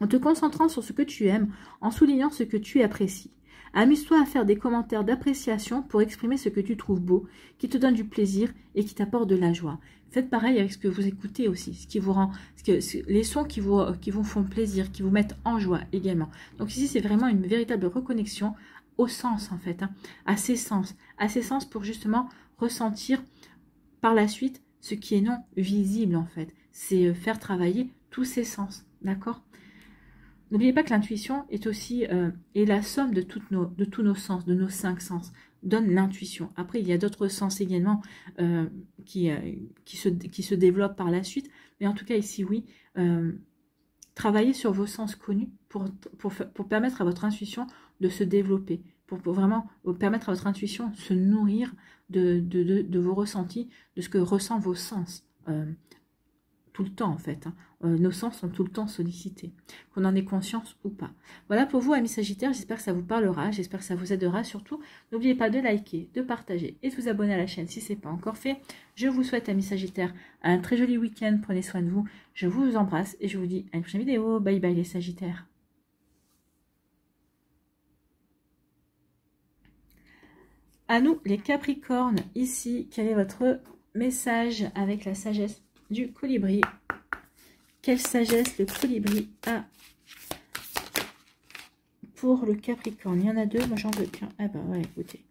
En te concentrant sur ce que tu aimes, en soulignant ce que tu apprécies. Amuse-toi à faire des commentaires d'appréciation pour exprimer ce que tu trouves beau, qui te donne du plaisir et qui t'apporte de la joie. Faites pareil avec ce que vous écoutez aussi, ce qui vous rend, les sons qui vous font plaisir, qui vous mettent en joie également. Donc ici, c'est vraiment une véritable reconnexion au sens en fait, à ses sens pour justement ressentir par la suite ce qui est non visible en fait. C'est faire travailler tous ses sens, d'accord? N'oubliez pas que l'intuition est aussi est la somme de tous nos sens, de nos 5 sens. Donne l'intuition. Après, il y a d'autres sens également qui se développent par la suite. Mais en tout cas, ici, oui, travaillez sur vos sens connus pour permettre à votre intuition de se développer, pour vraiment permettre à votre intuition de se nourrir de vos ressentis, de ce que ressentent vos sens. Tout le temps en fait. Nos sens sont tout le temps sollicités, qu'on en ait conscience ou pas. Voilà pour vous, amis Sagittaires, j'espère que ça vous parlera, j'espère que ça vous aidera surtout. N'oubliez pas de liker, de partager et de vous abonner à la chaîne si ce n'est pas encore fait. Je vous souhaite, amis Sagittaires, un très joli week-end, prenez soin de vous, je vous embrasse et je vous dis à une prochaine vidéo. Bye bye les Sagittaires. À nous les Capricornes, ici, quel est votre message avec la sagesse du colibri? Quelle sagesse le colibri a pour le Capricorne? Il y en a deux, moi j'en veux qu'un. Ah bah ouais, écoutez,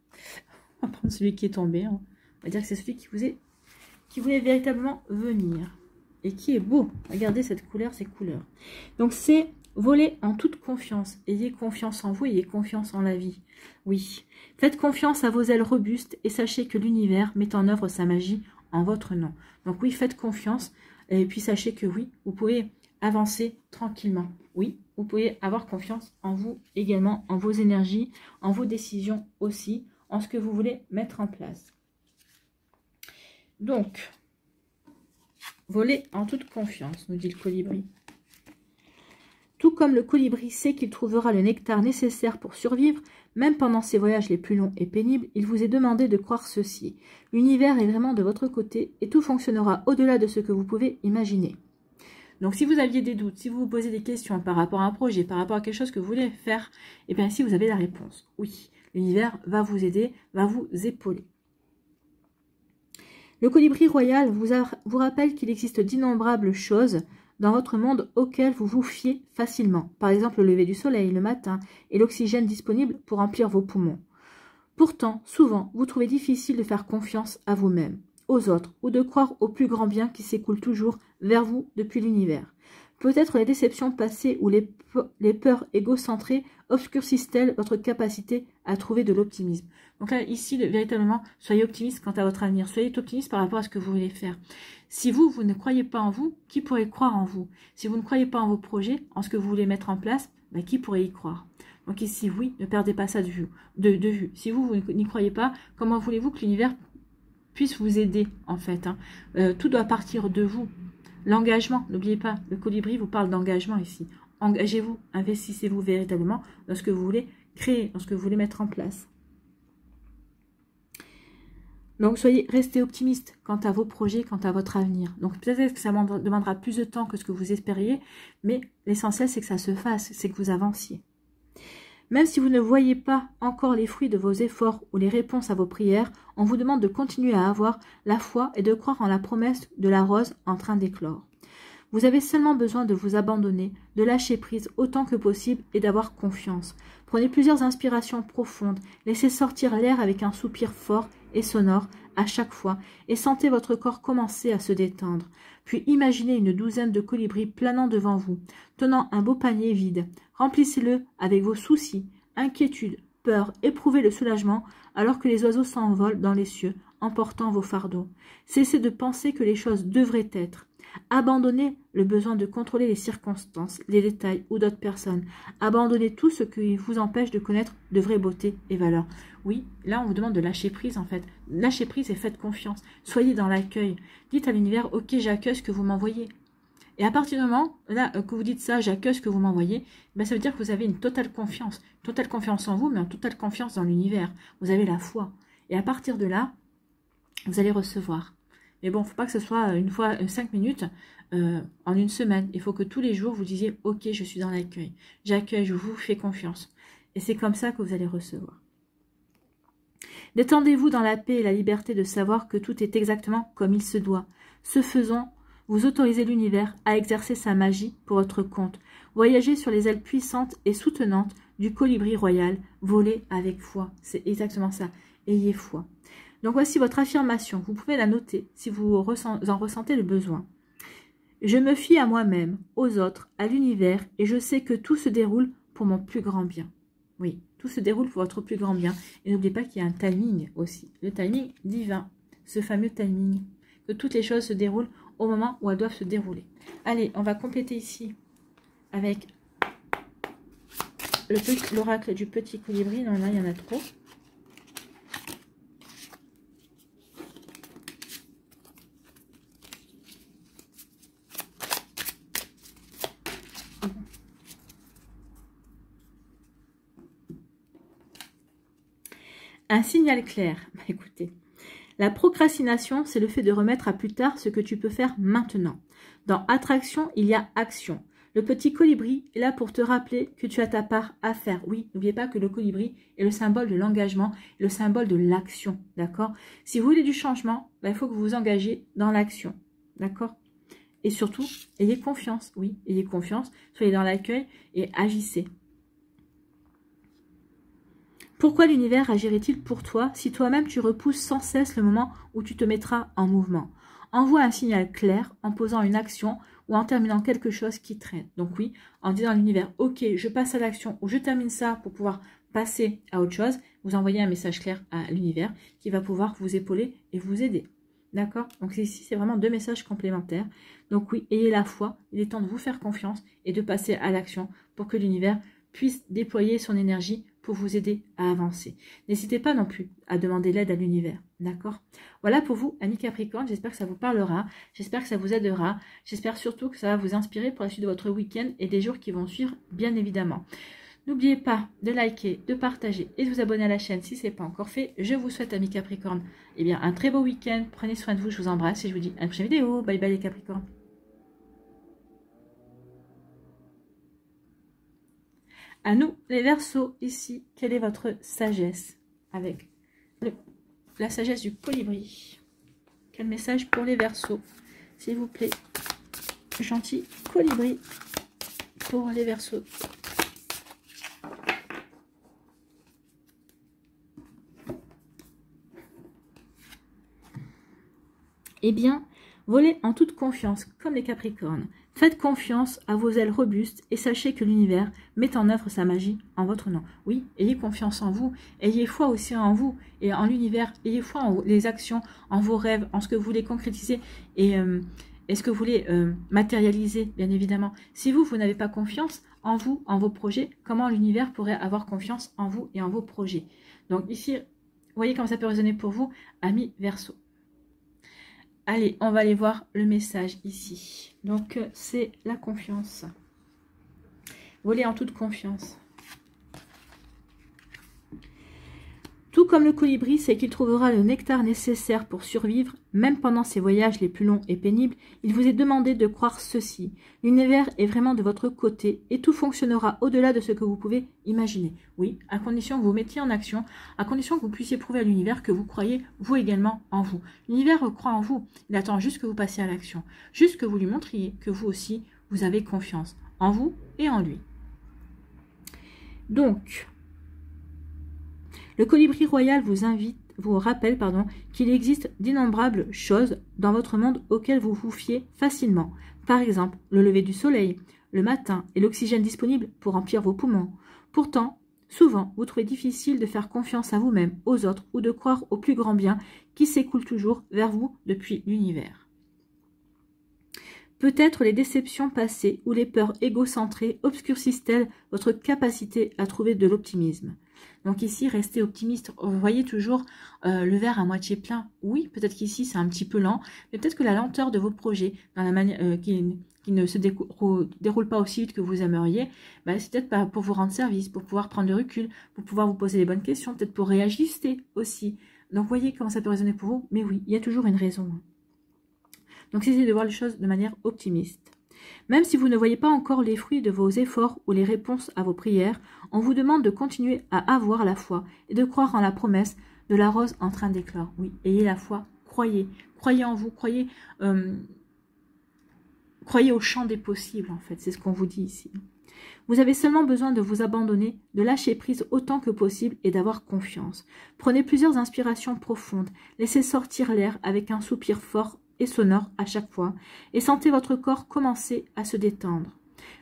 on va prendre celui qui est tombé, hein. On va dire que c'est celui qui voulait véritablement venir et qui est beau. Regardez cette couleur, ces couleurs. Donc c'est voler en toute confiance. Ayez confiance en vous, ayez confiance en la vie. Oui, faites confiance à vos ailes robustes et sachez que l'univers met en œuvre sa magie en votre nom. Donc oui, faites confiance et puis sachez que oui, vous pouvez avancer tranquillement. Oui, vous pouvez avoir confiance en vous également, en vos énergies, en vos décisions aussi, en ce que vous voulez mettre en place. Donc, volez en toute confiance, nous dit le colibri. Tout comme le colibri sait qu'il trouvera le nectar nécessaire pour survivre, même pendant ses voyages les plus longs et pénibles, il vous est demandé de croire ceci. L'univers est vraiment de votre côté et tout fonctionnera au-delà de ce que vous pouvez imaginer. Donc si vous aviez des doutes, si vous vous posez des questions par rapport à un projet, par rapport à quelque chose que vous voulez faire, eh bien ici vous avez la réponse. Oui, l'univers va vous aider, va vous épauler. Le colibri royal vous rappelle qu'il existe d'innombrables choses dans votre monde auxquelles vous vous fiez facilement. Par exemple, le lever du soleil le matin et l'oxygène disponible pour remplir vos poumons. Pourtant, souvent, vous trouvez difficile de faire confiance à vous-même, aux autres, ou de croire au plus grand bien qui s'écoule toujours vers vous depuis l'univers. Peut-être les déceptions passées ou les peurs égocentrées obscurcissent-elles votre capacité à trouver de l'optimisme. Donc là, ici, véritablement, soyez optimiste quant à votre avenir. Soyez optimiste par rapport à ce que vous voulez faire. Si vous ne croyez pas en vous, qui pourrait croire en vous? Si vous ne croyez pas en vos projets, en ce que vous voulez mettre en place, ben, qui pourrait y croire? Donc ici, oui, ne perdez pas ça de vue. Si vous n'y croyez pas, comment voulez-vous que l'univers puisse vous aider, en fait, hein? Tout doit partir de vous. L'engagement, n'oubliez pas, le colibri vous parle d'engagement ici. Engagez-vous, investissez-vous véritablement dans ce que vous voulez créer, dans ce que vous voulez mettre en place. Donc, restez optimiste quant à vos projets, quant à votre avenir. Donc, peut-être que ça demandera plus de temps que ce que vous espériez, mais l'essentiel, c'est que ça se fasse, c'est que vous avanciez. Même si vous ne voyez pas encore les fruits de vos efforts ou les réponses à vos prières, on vous demande de continuer à avoir la foi et de croire en la promesse de la rose en train d'éclore. Vous avez seulement besoin de vous abandonner, de lâcher prise autant que possible et d'avoir confiance. Prenez plusieurs inspirations profondes, laissez sortir l'air avec un soupir fort et sonore à chaque fois et sentez votre corps commencer à se détendre. Puis imaginez une douzaine de colibris planant devant vous, tenant un beau panier vide. Remplissez-le avec vos soucis, inquiétudes, peurs, éprouvez le soulagement alors que les oiseaux s'envolent dans les cieux, emportant vos fardeaux. Cessez de penser que les choses devraient être. Abandonnez le besoin de contrôler les circonstances, les détails ou d'autres personnes. Abandonnez tout ce qui vous empêche de connaître de vraies beautés et valeurs. Oui, là on vous demande de lâcher prise en fait. Lâchez prise et faites confiance. Soyez dans l'accueil. Dites à l'univers, ok, j'accueille ce que vous m'envoyez. Et à partir du moment là, que vous dites ça, j'accueille ce que vous m'envoyez, ben, ça veut dire que vous avez une totale confiance. Totale confiance en vous, mais en totale confiance dans l'univers. Vous avez la foi. Et à partir de là, vous allez recevoir. Mais bon, il ne faut pas que ce soit une fois 5 minutes en une semaine. Il faut que tous les jours, vous disiez, ok, je suis dans l'accueil. J'accueille, je vous fais confiance. Et c'est comme ça que vous allez recevoir. Détendez-vous dans la paix et la liberté de savoir que tout est exactement comme il se doit. Ce faisant, vous autorisez l'univers à exercer sa magie pour votre compte. Voyagez sur les ailes puissantes et soutenantes du colibri royal. Volez avec foi. C'est exactement ça. Ayez foi. Donc voici votre affirmation. Vous pouvez la noter si vous en ressentez le besoin. Je me fie à moi-même, aux autres, à l'univers et je sais que tout se déroule pour mon plus grand bien. Oui, tout se déroule pour votre plus grand bien. Et n'oubliez pas qu'il y a un timing aussi. Le timing divin. Ce fameux timing. Que toutes les choses se déroulent au moment où elles doivent se dérouler. Allez, on va compléter ici avec l'oracle du petit colibri. Non, là, il y en a trop. Un signal clair. Écoutez, la procrastination, c'est le fait de remettre à plus tard ce que tu peux faire maintenant. Dans attraction, il y a action. Le petit colibri est là pour te rappeler que tu as ta part à faire. Oui, n'oubliez pas que le colibri est le symbole de l'engagement, le symbole de l'action, d'accord? Si vous voulez du changement, ben, il faut que vous vous engagez dans l'action, d'accord? Et surtout, ayez confiance, oui, ayez confiance, soyez dans l'accueil et agissez. Pourquoi l'univers agirait-il pour toi si toi-même tu repousses sans cesse le moment où tu te mettras en mouvement? Envoie un signal clair en posant une action ou en terminant quelque chose qui traîne. Donc oui, en disant à l'univers, ok, je passe à l'action ou je termine ça pour pouvoir passer à autre chose, vous envoyez un message clair à l'univers qui va pouvoir vous épauler et vous aider. D'accord? Donc ici, c'est vraiment deux messages complémentaires. Donc oui, ayez la foi, il est temps de vous faire confiance et de passer à l'action pour que l'univers puisse déployer son énergie pour vous aider à avancer. N'hésitez pas non plus à demander l'aide à l'univers, d'accord? Voilà pour vous, amis Capricorne, j'espère que ça vous parlera, j'espère que ça vous aidera, j'espère surtout que ça va vous inspirer pour la suite de votre week-end et des jours qui vont suivre, bien évidemment. N'oubliez pas de liker, de partager et de vous abonner à la chaîne si ce n'est pas encore fait. Je vous souhaite, amis Capricorne, eh bien, un très beau week-end. Prenez soin de vous, je vous embrasse et je vous dis à la prochaine vidéo. Bye bye les Capricornes. À nous, les Verseaux, ici, quelle est votre sagesse avec la sagesse du colibri? Quel message pour les Verseaux, s'il vous plaît? Gentil colibri pour les Verseaux. Eh bien, volez en toute confiance, comme les Capricornes. Faites confiance à vos ailes robustes et sachez que l'univers met en œuvre sa magie en votre nom. Oui, ayez confiance en vous, ayez foi aussi en vous et en l'univers, ayez foi en les actions, en vos rêves, en ce que vous voulez concrétiser et ce que vous voulez matérialiser, bien évidemment. Si vous n'avez pas confiance en vous, en vos projets, comment l'univers pourrait avoir confiance en vous et en vos projets? Donc ici, vous voyez comment ça peut résonner pour vous, amis Verseaux. Allez, on va aller voir le message ici. Donc, c'est la confiance. Voler en toute confiance. Tout comme le colibri sait qu'il trouvera le nectar nécessaire pour survivre, même pendant ses voyages les plus longs et pénibles, il vous est demandé de croire ceci. L'univers est vraiment de votre côté et tout fonctionnera au-delà de ce que vous pouvez imaginer. Oui, à condition que vous mettiez en action, à condition que vous puissiez prouver à l'univers que vous croyez, vous également, en vous. L'univers croit en vous, il attend juste que vous passiez à l'action, juste que vous lui montriez que vous aussi, vous avez confiance en vous et en lui. Donc, le colibri royal vous rappelle qu'il existe d'innombrables choses dans votre monde auxquelles vous vous fiez facilement. Par exemple, le lever du soleil, le matin et l'oxygène disponible pour remplir vos poumons. Pourtant, souvent, vous trouvez difficile de faire confiance à vous-même, aux autres ou de croire au plus grand bien qui s'écoule toujours vers vous depuis l'univers. Peut-être les déceptions passées ou les peurs égocentrées obscurcissent-elles votre capacité à trouver de l'optimisme. Donc ici, restez optimiste. Vous voyez toujours le verre à moitié plein. Oui, peut-être qu'ici, c'est un petit peu lent, mais peut-être que la lenteur de vos projets, dans la manière qui ne se déroule pas aussi vite que vous aimeriez, bah, c'est peut-être pour vous rendre service, pour pouvoir prendre du recul, pour pouvoir vous poser les bonnes questions, peut-être pour réajuster aussi. Donc, voyez comment ça peut résonner pour vous. Mais oui, il y a toujours une raison. Donc, essayez de voir les choses de manière optimiste. Même si vous ne voyez pas encore les fruits de vos efforts ou les réponses à vos prières, on vous demande de continuer à avoir la foi et de croire en la promesse de la rose en train d'éclore. Oui, ayez la foi, croyez. Croyez en vous, croyez au champ des possibles, en fait. C'est ce qu'on vous dit ici. Vous avez seulement besoin de vous abandonner, de lâcher prise autant que possible et d'avoir confiance. Prenez plusieurs inspirations profondes, laissez sortir l'air avec un soupir fort et sonore à chaque fois, et sentez votre corps commencer à se détendre.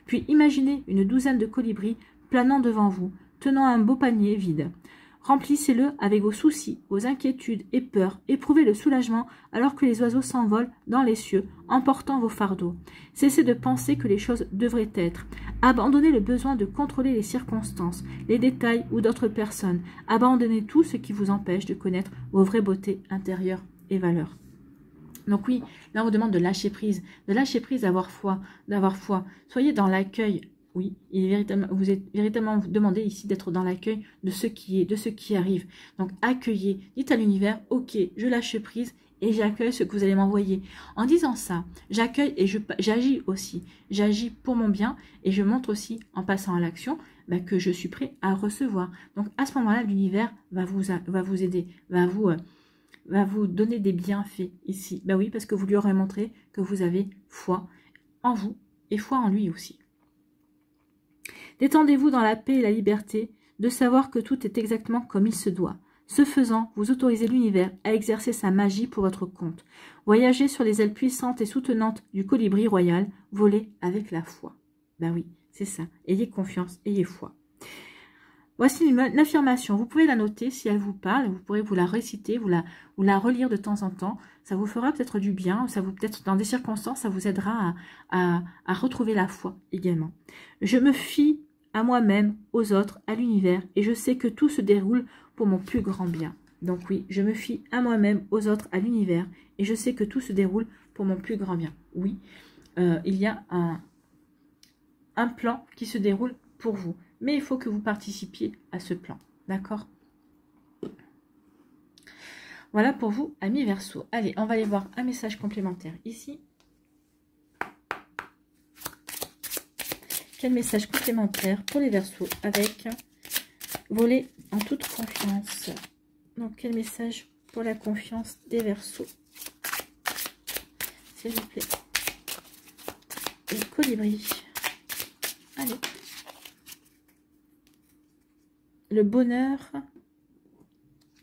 Puis imaginez une douzaine de colibris planant devant vous, tenant un beau panier vide. Remplissez-le avec vos soucis, vos inquiétudes et peurs, éprouvez le soulagement alors que les oiseaux s'envolent dans les cieux, emportant vos fardeaux. Cessez de penser que les choses devraient être. Abandonnez le besoin de contrôler les circonstances, les détails ou d'autres personnes. Abandonnez tout ce qui vous empêche de connaître vos vraies beautés intérieures et valeurs. Donc oui, là on vous demande de lâcher prise, d'avoir foi, Soyez dans l'accueil. Oui, vous êtes véritablement demandé ici d'être dans l'accueil de ce qui est, de ce qui arrive. Donc accueillez, dites à l'univers, ok, je lâche prise et j'accueille ce que vous allez m'envoyer. En disant ça, j'accueille et j'agis aussi. J'agis pour mon bien et je montre aussi en passant à l'action que je suis prêt à recevoir. Donc à ce moment-là, l'univers va vous aider, va vous donner des bienfaits ici. Ben oui, parce que vous lui aurez montré que vous avez foi en vous et foi en lui aussi. Détendez-vous dans la paix et la liberté de savoir que tout est exactement comme il se doit. Ce faisant, vous autorisez l'univers à exercer sa magie pour votre compte. Voyagez sur les ailes puissantes et soutenantes du colibri royal, volez avec la foi. Ben oui, c'est ça. Ayez confiance, ayez foi. Voici une affirmation. Vous pouvez la noter si elle vous parle. Vous pourrez vous la réciter, vous la relire de temps en temps. Ça vous fera peut-être du bien. Peut-être dans des circonstances, ça vous aidera à retrouver la foi également. Je me fie à moi-même, aux autres, à l'univers, et je sais que tout se déroule pour mon plus grand bien. Donc oui, je me fie à moi-même, aux autres, à l'univers, et je sais que tout se déroule pour mon plus grand bien. Oui, il y a un plan qui se déroule pour vous, mais il faut que vous participiez à ce plan, d'accord? Voilà pour vous, amis Verseau. Allez, on va aller voir un message complémentaire ici. Quel message complémentaire pour les Verseaux avec voler en toute confiance? Donc, quel message pour la confiance des Verseaux? S'il vous plaît. Et colibri. Allez. Le bonheur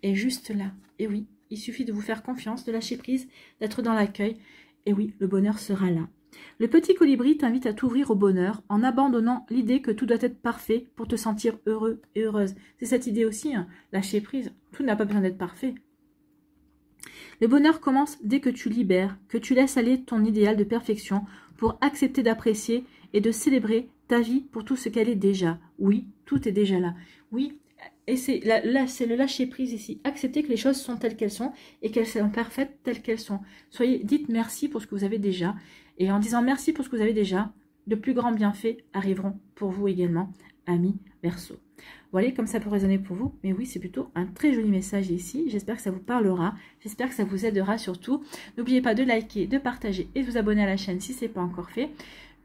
est juste là. Et oui, il suffit de vous faire confiance, de lâcher prise, d'être dans l'accueil. Et oui, le bonheur sera là. Le petit colibri t'invite à t'ouvrir au bonheur en abandonnant l'idée que tout doit être parfait pour te sentir heureux et heureuse. C'est cette idée aussi, hein, lâcher prise. Tout n'a pas besoin d'être parfait. Le bonheur commence dès que tu libères, que tu laisses aller ton idéal de perfection pour accepter d'apprécier et de célébrer ta vie pour tout ce qu'elle est déjà. Oui, tout est déjà là. Oui, et c'est le lâcher prise ici. Accepter que les choses sont telles qu'elles sont et qu'elles sont parfaites telles qu'elles sont. Dites merci pour ce que vous avez déjà. Et en disant merci pour ce que vous avez déjà, de plus grands bienfaits arriveront pour vous également, amis Verseau. Vous voyez comme ça peut résonner pour vous. Mais oui, c'est plutôt un très joli message ici. J'espère que ça vous parlera. J'espère que ça vous aidera surtout. N'oubliez pas de liker, de partager et de vous abonner à la chaîne si ce n'est pas encore fait.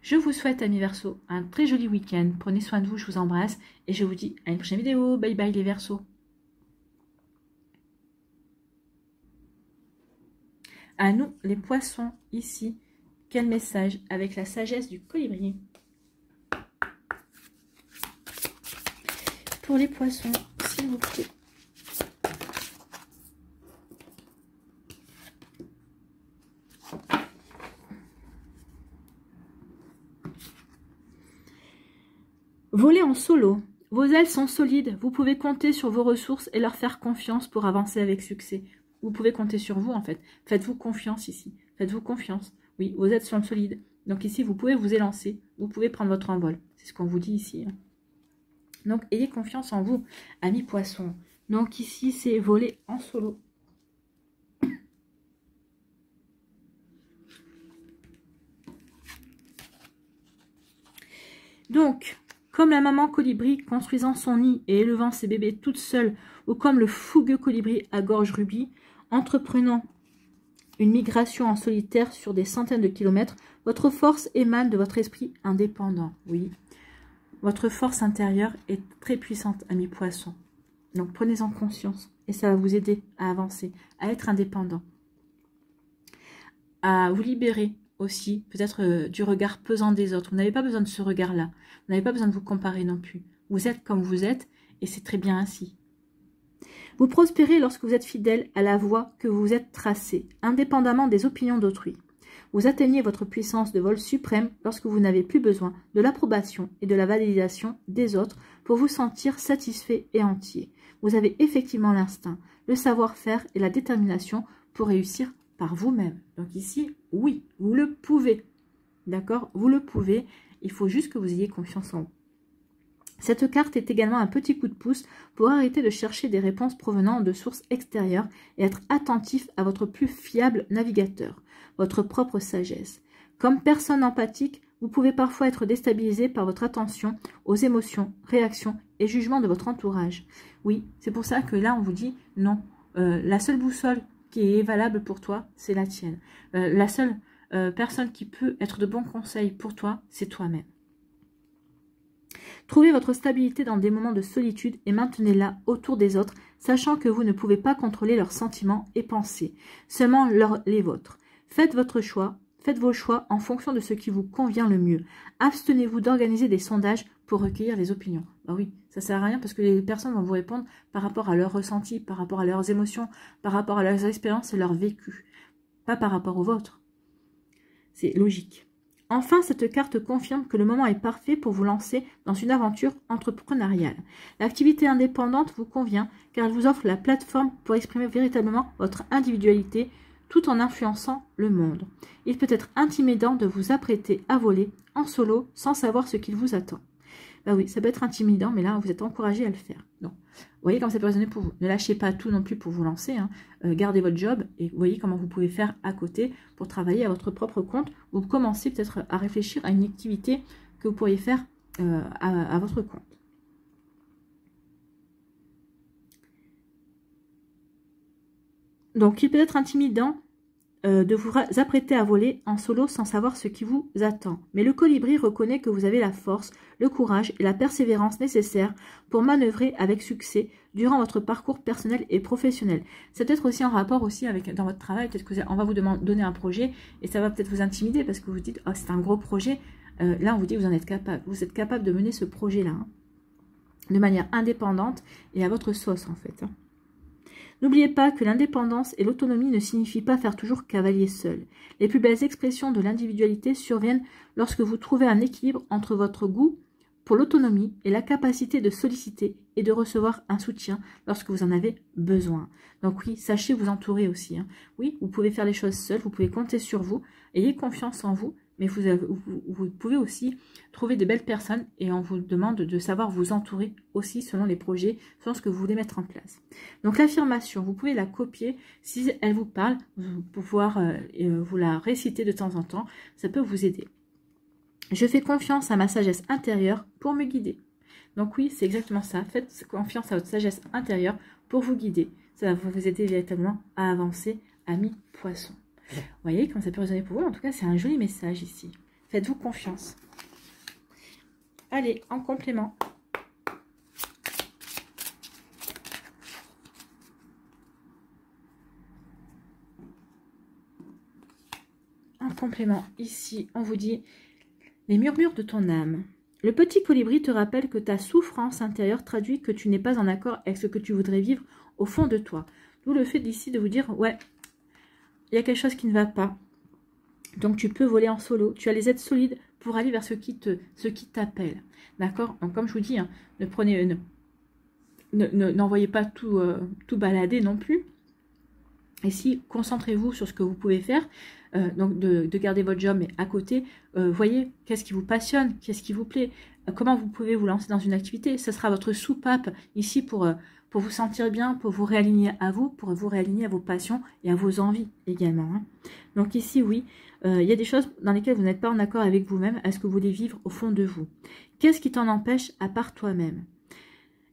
Je vous souhaite, amis Verseau, un très joli week-end. Prenez soin de vous, je vous embrasse. Et je vous dis à une prochaine vidéo. Bye bye les Verseaux. À nous, les poissons, ici. Quel message avec la sagesse du colibri? Pour les poissons, s'il vous plaît. Voler en solo. Vos ailes sont solides. Vous pouvez compter sur vos ressources et leur faire confiance pour avancer avec succès. Vous pouvez compter sur vous, en fait. Faites-vous confiance ici. Faites-vous confiance. Oui, vos ailes sont solides. Donc ici, vous pouvez vous élancer. Vous pouvez prendre votre envol. C'est ce qu'on vous dit ici. Donc, ayez confiance en vous, amis poissons. Donc ici, c'est voler en solo. Donc, comme la maman colibri construisant son nid et élevant ses bébés toute seule, ou comme le fougueux colibri à gorge rubis, entreprenant une migration en solitaire sur des centaines de kilomètres, votre force émane de votre esprit indépendant. Oui, votre force intérieure est très puissante, amis poissons. Donc prenez-en conscience et ça va vous aider à avancer, à être indépendant, à vous libérer aussi peut-être du regard pesant des autres. Vous n'avez pas besoin de ce regard-là. Vous n'avez pas besoin de vous comparer non plus. Vous êtes comme vous êtes et c'est très bien ainsi. Vous prospérez lorsque vous êtes fidèle à la voie que vous vous êtes tracée, indépendamment des opinions d'autrui. Vous atteignez votre puissance de vol suprême lorsque vous n'avez plus besoin de l'approbation et de la validation des autres pour vous sentir satisfait et entier. Vous avez effectivement l'instinct, le savoir-faire et la détermination pour réussir par vous-même. Donc ici, oui, vous le pouvez. D'accord? Vous le pouvez. Il faut juste que vous ayez confiance en vous. Cette carte est également un petit coup de pouce pour arrêter de chercher des réponses provenant de sources extérieures et être attentif à votre plus fiable navigateur, votre propre sagesse. Comme personne empathique, vous pouvez parfois être déstabilisé par votre attention aux émotions, réactions et jugements de votre entourage. Oui, c'est pour ça que là on vous dit non, la seule boussole qui est valable pour toi, c'est la tienne. La seule personne qui peut être de bons conseils pour toi, c'est toi-même. Trouvez votre stabilité dans des moments de solitude et maintenez-la autour des autres, sachant que vous ne pouvez pas contrôler leurs sentiments et pensées, seulement les vôtres. Faites vos choix en fonction de ce qui vous convient le mieux. Abstenez-vous d'organiser des sondages pour recueillir les opinions. Ben oui, ça sert à rien parce que les personnes vont vous répondre par rapport à leurs ressentis, par rapport à leurs émotions, par rapport à leurs expériences et leur vécu, pas par rapport au vôtre. C'est logique. Enfin, cette carte confirme que le moment est parfait pour vous lancer dans une aventure entrepreneuriale. L'activité indépendante vous convient car elle vous offre la plateforme pour exprimer véritablement votre individualité tout en influençant le monde. Il peut être intimidant de vous apprêter à voler en solo sans savoir ce qu'il vous attend. bah oui, ça peut être intimidant, mais là, vous êtes encouragé à le faire. Donc, vous voyez comme ça peut résonner pour vous. Ne lâchez pas tout non plus pour vous lancer. Hein. Gardez votre job et vous voyez comment vous pouvez faire à côté pour travailler à votre propre compte. Vous commencez peut-être à réfléchir à une activité que vous pourriez faire à votre compte. Donc, il peut être intimidant de vous apprêter à voler en solo sans savoir ce qui vous attend. Mais le colibri reconnaît que vous avez la force, le courage et la persévérance nécessaires pour manœuvrer avec succès durant votre parcours personnel et professionnel. C'est peut-être aussi en rapport aussi avec dans votre travail, peut-être qu'on va vous donner un projet et ça va peut-être vous intimider parce que vous dites « Oh, c'est un gros projet ». Là, on vous dit que vous en êtes capable. Vous êtes capable de mener ce projet-là hein, de manière indépendante et à votre sauce en fait. Hein. N'oubliez pas que l'indépendance et l'autonomie ne signifient pas faire toujours cavalier seul. Les plus belles expressions de l'individualité surviennent lorsque vous trouvez un équilibre entre votre goût pour l'autonomie et la capacité de solliciter et de recevoir un soutien lorsque vous en avez besoin. Donc oui, sachez vous entourer aussi. Hein. Oui, vous pouvez faire les choses seul, vous pouvez compter sur vous, ayez confiance en vous, mais vous pouvez aussi trouver de belles personnes et on vous demande de savoir vous entourer aussi selon les projets, selon ce que vous voulez mettre en place. Donc l'affirmation, vous pouvez la copier si elle vous parle, vous pouvoir vous la réciter de temps en temps, ça peut vous aider. Je fais confiance à ma sagesse intérieure pour me guider. Donc oui, c'est exactement ça, faites confiance à votre sagesse intérieure pour vous guider. Ça va vous aider véritablement à avancer, amis poissons. Vous voyez comment ça peut résonner pour vous. En tout cas, c'est un joli message ici. Faites-vous confiance. Allez, en complément. En complément, ici, on vous dit les murmures de ton âme. Le petit colibri te rappelle que ta souffrance intérieure traduit que tu n'es pas en accord avec ce que tu voudrais vivre au fond de toi. D'où le fait d'ici de vous dire, ouais, il y a quelque chose qui ne va pas. Donc, tu peux voler en solo. Tu as les aides solides pour aller vers ce qui t'appelle. D'accord? Donc, comme je vous dis, hein, n'envoyez pas tout balader non plus. Et si, concentrez-vous sur ce que vous pouvez faire. Donc, de garder votre job, mais à côté, voyez qu'est-ce qui vous passionne, qu'est-ce qui vous plaît. Comment vous pouvez vous lancer dans une activité. Ce sera votre soupape ici pour vous sentir bien, pour vous réaligner à vous, pour vous réaligner à vos passions et à vos envies également. Hein. Donc ici, oui, il y a des choses dans lesquelles vous n'êtes pas en accord avec vous-même. Est-ce que vous voulez vivre au fond de vous? Qu'est-ce qui t'en empêche à part toi-même?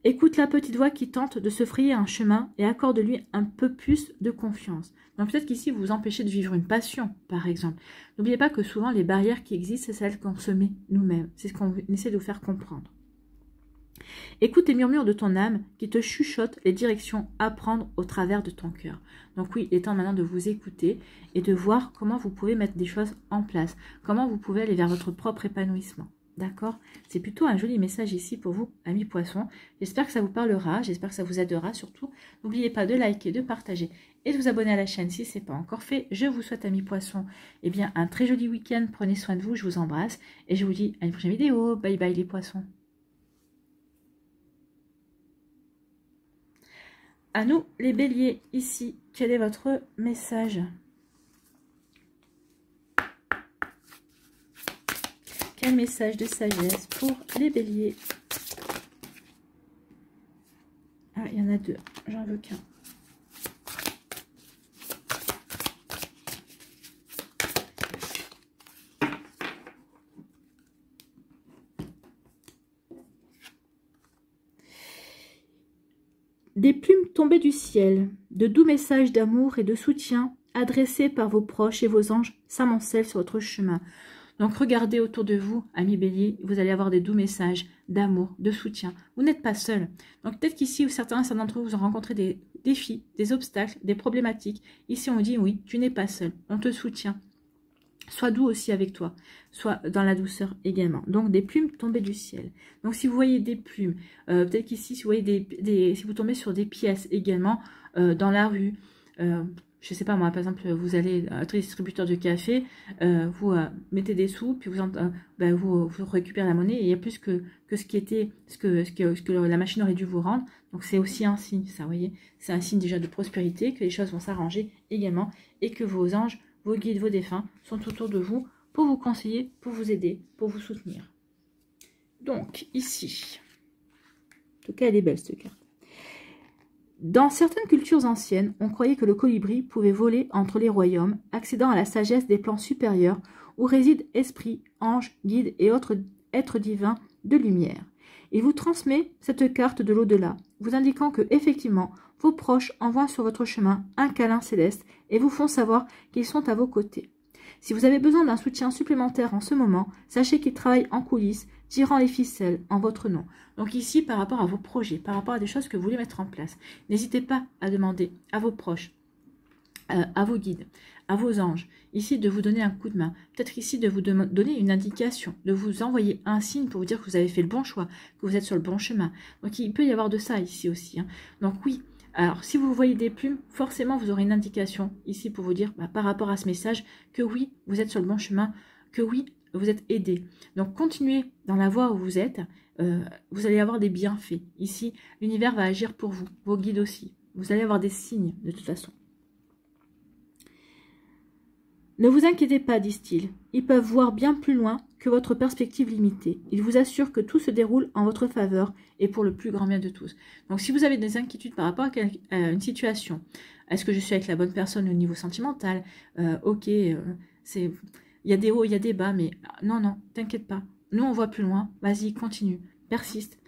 Écoute la petite voix qui tente de se frayer un chemin et accorde-lui un peu plus de confiance. Donc peut-être qu'ici, vous vous empêchez de vivre une passion, par exemple. N'oubliez pas que souvent, les barrières qui existent, c'est celles qu'on se met nous-mêmes. C'est ce qu'on essaie de vous faire comprendre. Écoute les murmures de ton âme qui te chuchotent les directions à prendre au travers de ton cœur. Donc oui, il est temps maintenant de vous écouter et de voir comment vous pouvez mettre des choses en place, comment vous pouvez aller vers votre propre épanouissement. D'accord? C'est plutôt un joli message ici pour vous, amis poissons. J'espère que ça vous parlera, j'espère que ça vous aidera surtout. N'oubliez pas de liker, de partager et de vous abonner à la chaîne si ce n'est pas encore fait. Je vous souhaite, amis poissons, eh bien, un très joli week-end. Prenez soin de vous, je vous embrasse et je vous dis à une prochaine vidéo. Bye bye les poissons. À nous, les béliers, ici, quel est votre message? Quel message de sagesse pour les béliers? Ah, il y en a deux, j'en veux qu'un. Des plumes tombées du ciel, de doux messages d'amour et de soutien adressés par vos proches et vos anges s'amoncellent sur votre chemin. Donc regardez autour de vous, amis béliers, vous allez avoir des doux messages d'amour, de soutien. Vous n'êtes pas seul. Donc peut-être qu'ici, certains d'entre vous ont rencontré des défis, des obstacles, des problématiques. Ici, on dit oui, tu n'es pas seul, on te soutient. Sois doux aussi avec toi, sois dans la douceur également. Donc, des plumes tombées du ciel. Donc, si vous voyez des plumes, peut-être qu'ici, si vous voyez si vous tombez sur des pièces également dans la rue, je sais pas moi, par exemple, vous allez à un distributeur de café, vous mettez des sous, puis vous récupérez la monnaie, et il y a plus que ce que la machine aurait dû vous rendre. Donc, c'est aussi un signe, ça, vous voyez. C'est un signe déjà de prospérité, que les choses vont s'arranger également, et que vos anges, vos guides, vos défunts sont autour de vous pour vous conseiller, pour vous aider, pour vous soutenir. Donc, ici, en tout cas, elle est belle, cette carte. Dans certaines cultures anciennes, on croyait que le colibri pouvait voler entre les royaumes, accédant à la sagesse des plans supérieurs où résident esprits, anges, guides et autres êtres divins de lumière. Il vous transmet cette carte de l'au-delà, vous indiquant que, effectivement, vos proches envoient sur votre chemin un câlin céleste et vous font savoir qu'ils sont à vos côtés. Si vous avez besoin d'un soutien supplémentaire en ce moment, sachez qu'ils travaillent en coulisses, tirant les ficelles en votre nom. Donc ici, par rapport à vos projets, par rapport à des choses que vous voulez mettre en place, n'hésitez pas à demander à vos proches, à vos guides, à vos anges, ici de vous donner un coup de main, peut-être ici de vous donner une indication, de vous envoyer un signe pour vous dire que vous avez fait le bon choix, que vous êtes sur le bon chemin. Donc il peut y avoir de ça ici aussi. Hein. Donc oui, alors si vous voyez des plumes, forcément vous aurez une indication ici pour vous dire par rapport à ce message que oui, vous êtes sur le bon chemin, que oui, vous êtes aidé. Donc continuez dans la voie où vous êtes, vous allez avoir des bienfaits. Ici, l'univers va agir pour vous, vos guides aussi. Vous allez avoir des signes de toute façon. Ne vous inquiétez pas, disent-ils. Ils peuvent voir bien plus loin que votre perspective limitée. Ils vous assurent que tout se déroule en votre faveur et pour le plus grand bien de tous. Donc, si vous avez des inquiétudes par rapport à une situation, est-ce que je suis avec la bonne personne au niveau sentimental? Ok, il y a des hauts, il y a des bas, mais non, non, t'inquiète pas. Nous, on voit plus loin. Vas-y, continue, persiste.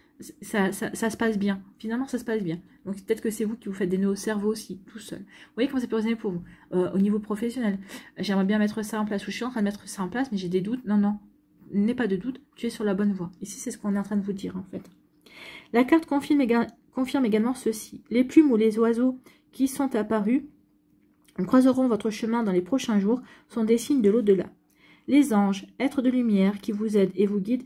Ça se passe bien. Finalement, ça se passe bien. Donc, peut-être que c'est vous qui vous faites des nœuds au cerveau aussi, tout seul. Vous voyez comment ça peut résonner pour vous. Au niveau professionnel, j'aimerais bien mettre ça en place, ou je suis en train de mettre ça en place, mais j'ai des doutes. Non, non, n'aie pas de doute, tu es sur la bonne voie. Ici, c'est ce qu'on est en train de vous dire, en fait. La carte confirme également ceci. Les plumes ou les oiseaux qui sont apparus, croiseront votre chemin dans les prochains jours, sont des signes de l'au-delà. Les anges, êtres de lumière qui vous aident et vous guident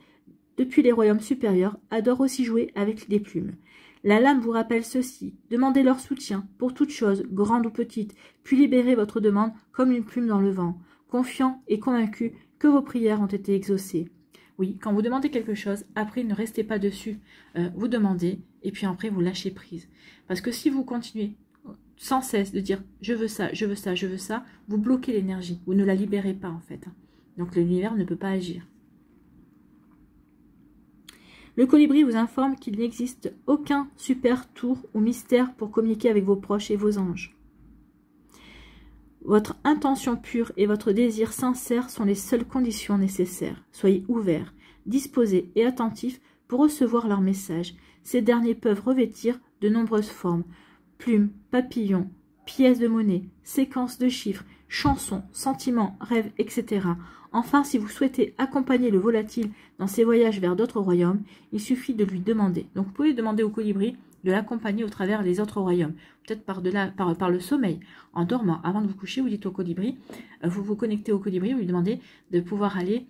depuis les royaumes supérieurs, adorent aussi jouer avec des plumes. La lame vous rappelle ceci. Demandez leur soutien pour toute chose, grande ou petite, puis libérez votre demande comme une plume dans le vent, confiant et convaincu que vos prières ont été exaucées. Oui, quand vous demandez quelque chose, après ne restez pas dessus. Vous demandez et puis après vous lâchez prise. Parce que si vous continuez sans cesse de dire je veux ça, je veux ça, je veux ça, vous bloquez l'énergie. Vous ne la libérez pas en fait. Donc l'univers ne peut pas agir. Le colibri vous informe qu'il n'existe aucun super tour ou mystère pour communiquer avec vos proches et vos anges. Votre intention pure et votre désir sincère sont les seules conditions nécessaires. Soyez ouverts, disposés et attentifs pour recevoir leurs messages. Ces derniers peuvent revêtir de nombreuses formes. Plumes, papillons, pièces de monnaie, séquences de chiffres, chansons, sentiments, rêves, etc. Enfin, si vous souhaitez accompagner le volatile dans ses voyages vers d'autres royaumes, il suffit de lui demander. Donc, vous pouvez demander au colibri de l'accompagner au travers des autres royaumes. Peut-être par le sommeil. En dormant, avant de vous coucher, vous dites au colibri, vous vous connectez au colibri, vous lui demandez de pouvoir aller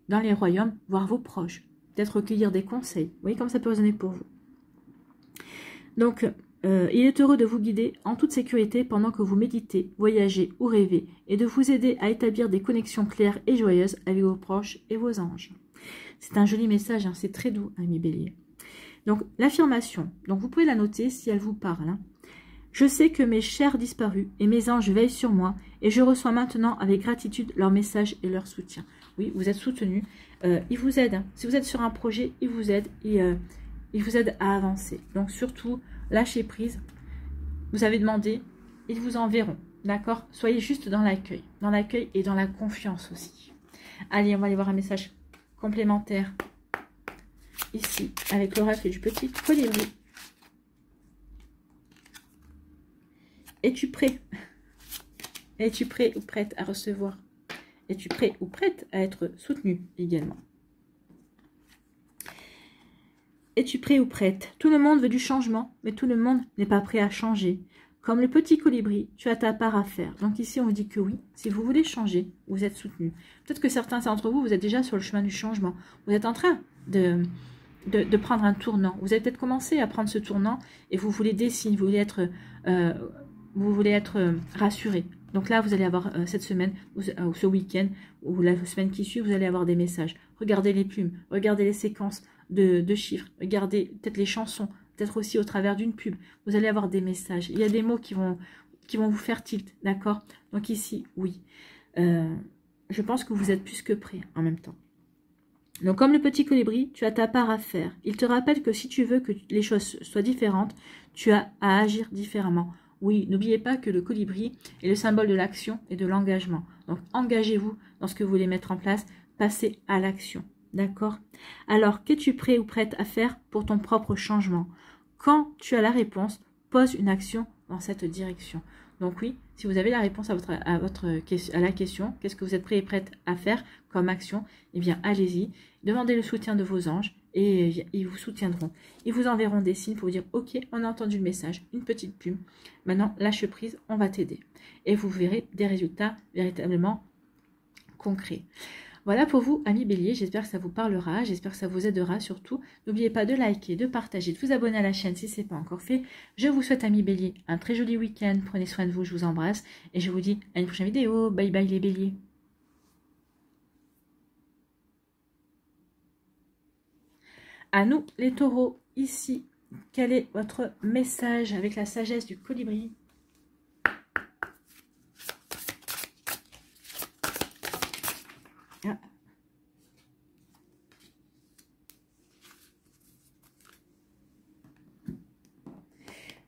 dans les royaumes, voir vos proches. Peut-être recueillir des conseils. Vous voyez comme ça peut résonner pour vous. Donc, il est heureux de vous guider en toute sécurité pendant que vous méditez, voyagez ou rêvez et de vous aider à établir des connexions claires et joyeuses avec vos proches et vos anges. C'est un joli message, hein, c'est très doux, ami Bélier. Donc, l'affirmation, donc vous pouvez la noter si elle vous parle. Hein. Je sais que mes chers disparus et mes anges veillent sur moi et je reçois maintenant avec gratitude leurs messages et leur soutien. Oui, vous êtes soutenu, ils vous aident. Hein. Si vous êtes sur un projet, ils vous aident ils vous aident à avancer. Donc, surtout, lâchez prise. Vous avez demandé, ils vous enverront. D'accord? Soyez juste dans l'accueil et dans la confiance aussi. Allez, on va aller voir un message complémentaire ici avec l'oracle du petit colibri. Es-tu prêt? Es-tu prêt ou prête à recevoir? Es-tu prêt ou prête à être soutenu également? Es-tu prêt ou prête? Tout le monde veut du changement, mais tout le monde n'est pas prêt à changer. Comme le petit colibri, tu as ta part à faire. Donc ici, on vous dit que oui, si vous voulez changer, vous êtes soutenu. Peut-être que certains d'entre vous, vous êtes déjà sur le chemin du changement. Vous êtes en train de prendre un tournant. Vous avez peut-être commencé à prendre ce tournant et vous voulez des signes, vous voulez être rassuré. Donc là, vous allez avoir cette semaine, ou ce week-end, ou la semaine qui suit, vous allez avoir des messages. Regardez les plumes, regardez les séquences de chiffres, regardez peut-être les chansons, peut-être aussi au travers d'une pub. Vous allez avoir des messages. Il y a des mots qui vont vous faire tilt, d'accord? Donc ici, oui. Je pense que vous êtes plus que prêts en même temps. Donc, comme le petit colibri, tu as ta part à faire. Il te rappelle que si tu veux que les choses soient différentes, tu as à agir différemment. Oui, n'oubliez pas que le colibri est le symbole de l'action et de l'engagement. Donc, engagez-vous dans ce que vous voulez mettre en place. Passez à l'action. D'accord? Alors, qu'es-tu prêt ou prête à faire pour ton propre changement? Quand tu as la réponse, pose une action dans cette direction. Donc oui, si vous avez la réponse à la question, qu'est-ce que vous êtes prêt et prête à faire comme action? Eh bien, allez-y. Demandez le soutien de vos anges et ils vous soutiendront. Ils vous enverront des signes pour vous dire « Ok, on a entendu le message, une petite plume. Maintenant, lâche prise, on va t'aider. » Et vous verrez des résultats véritablement concrets. Voilà pour vous, amis béliers, j'espère que ça vous parlera, j'espère que ça vous aidera surtout. N'oubliez pas de liker, de partager, de vous abonner à la chaîne si ce n'est pas encore fait. Je vous souhaite, amis béliers, un très joli week-end, prenez soin de vous, je vous embrasse et je vous dis à une prochaine vidéo. Bye bye les béliers. À nous les taureaux, ici, quel est votre message avec la sagesse du colibri?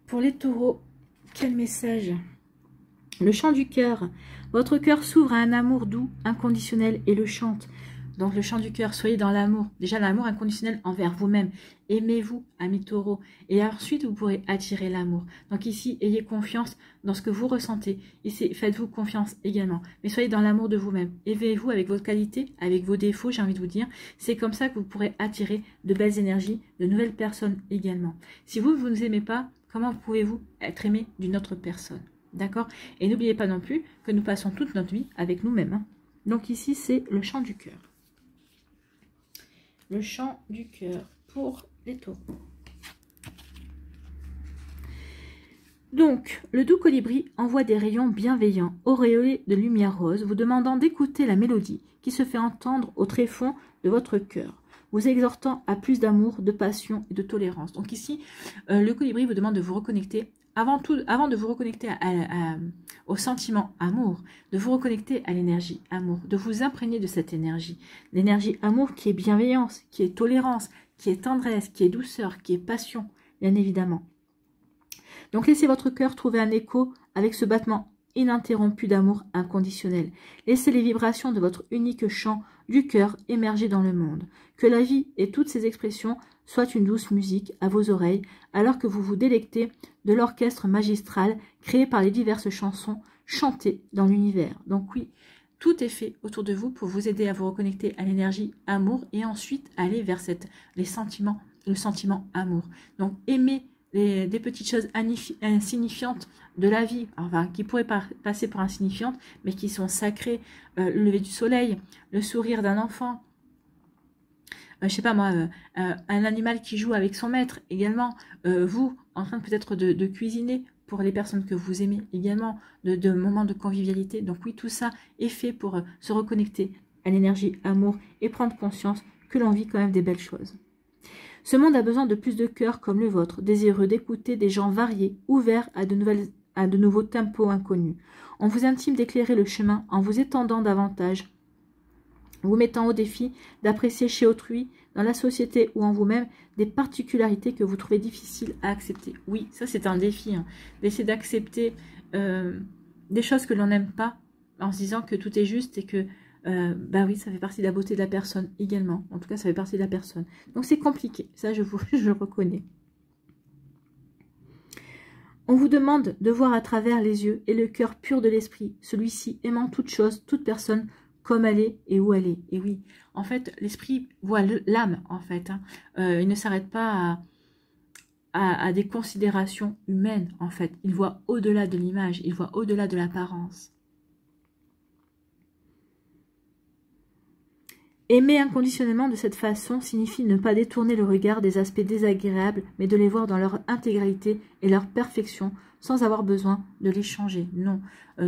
Pour les taureaux, quel message? Le chant du cœur. Votre cœur s'ouvre à un amour doux, inconditionnel et le chante. Donc le chant du cœur, soyez dans l'amour. Déjà l'amour inconditionnel envers vous-même. Aimez-vous, amis taureaux. Et ensuite, vous pourrez attirer l'amour. Donc ici, ayez confiance dans ce que vous ressentez. Ici, faites-vous confiance également. Mais soyez dans l'amour de vous-même. Aimez-vous avec vos qualités, avec vos défauts, j'ai envie de vous dire. C'est comme ça que vous pourrez attirer de belles énergies, de nouvelles personnes également. Si vous ne vous aimez pas, comment pouvez-vous être aimé d'une autre personne? D'accord? Et n'oubliez pas non plus que nous passons toute notre vie avec nous-mêmes. Hein. Donc ici, c'est le chant du cœur. Le chant du cœur pour les taureaux. Donc, le doux colibri envoie des rayons bienveillants, auréolés de lumière rose, vous demandant d'écouter la mélodie qui se fait entendre au tréfonds de votre cœur, vous exhortant à plus d'amour, de passion et de tolérance. Donc ici, le colibri vous demande de vous reconnecter, avant de vous reconnecter au sentiment amour, de vous reconnecter à l'énergie amour, de vous imprégner de cette énergie. L'énergie amour qui est bienveillance, qui est tolérance, qui est tendresse, qui est douceur, qui est passion, bien évidemment. Donc laissez votre cœur trouver un écho avec ce battement ininterrompu d'amour inconditionnel. Laissez les vibrations de votre unique chant du cœur émerger dans le monde. Que la vie et toutes ses expressions soient une douce musique à vos oreilles, alors que vous vous délectez de l'orchestre magistral créé par les diverses chansons chantées dans l'univers. Donc oui, tout est fait autour de vous pour vous aider à vous reconnecter à l'énergie amour et ensuite aller vers le sentiment amour. Donc aimez des petites choses insignifiantes de la vie, enfin, qui pourraient passer pour insignifiantes, mais qui sont sacrées. Le lever du soleil, le sourire d'un enfant, je sais pas moi, un animal qui joue avec son maître également, vous, en train peut-être de cuisiner pour les personnes que vous aimez également, de moments de convivialité. Donc oui, tout ça est fait pour se reconnecter à l'énergie amour et prendre conscience que l'on vit quand même des belles choses. Ce monde a besoin de plus de cœurs comme le vôtre, désireux d'écouter des gens variés, ouverts à de nouveaux tempos inconnus. On vous intime d'éclairer le chemin en vous étendant davantage, vous mettant au défi d'apprécier chez autrui, dans la société ou en vous-même, des particularités que vous trouvez difficiles à accepter. Oui, ça c'est un défi, hein, d'essayer d'accepter des choses que l'on n'aime pas, en se disant que tout est juste et que bah oui, ça fait partie de la beauté de la personne également. En tout cas, ça fait partie de la personne. Donc c'est compliqué, ça je reconnais. On vous demande de voir à travers les yeux et le cœur pur de l'esprit, celui-ci aimant toute chose, toute personne, comme elle est et où elle est. Et oui, en fait, l'esprit voit l'âme, en fait. Hein. Il ne s'arrête pas à des considérations humaines, en fait. Il voit au-delà de l'image, il voit au-delà de l'apparence. Aimer inconditionnellement de cette façon signifie ne pas détourner le regard des aspects désagréables, mais de les voir dans leur intégralité et leur perfection, sans avoir besoin de les changer. Non,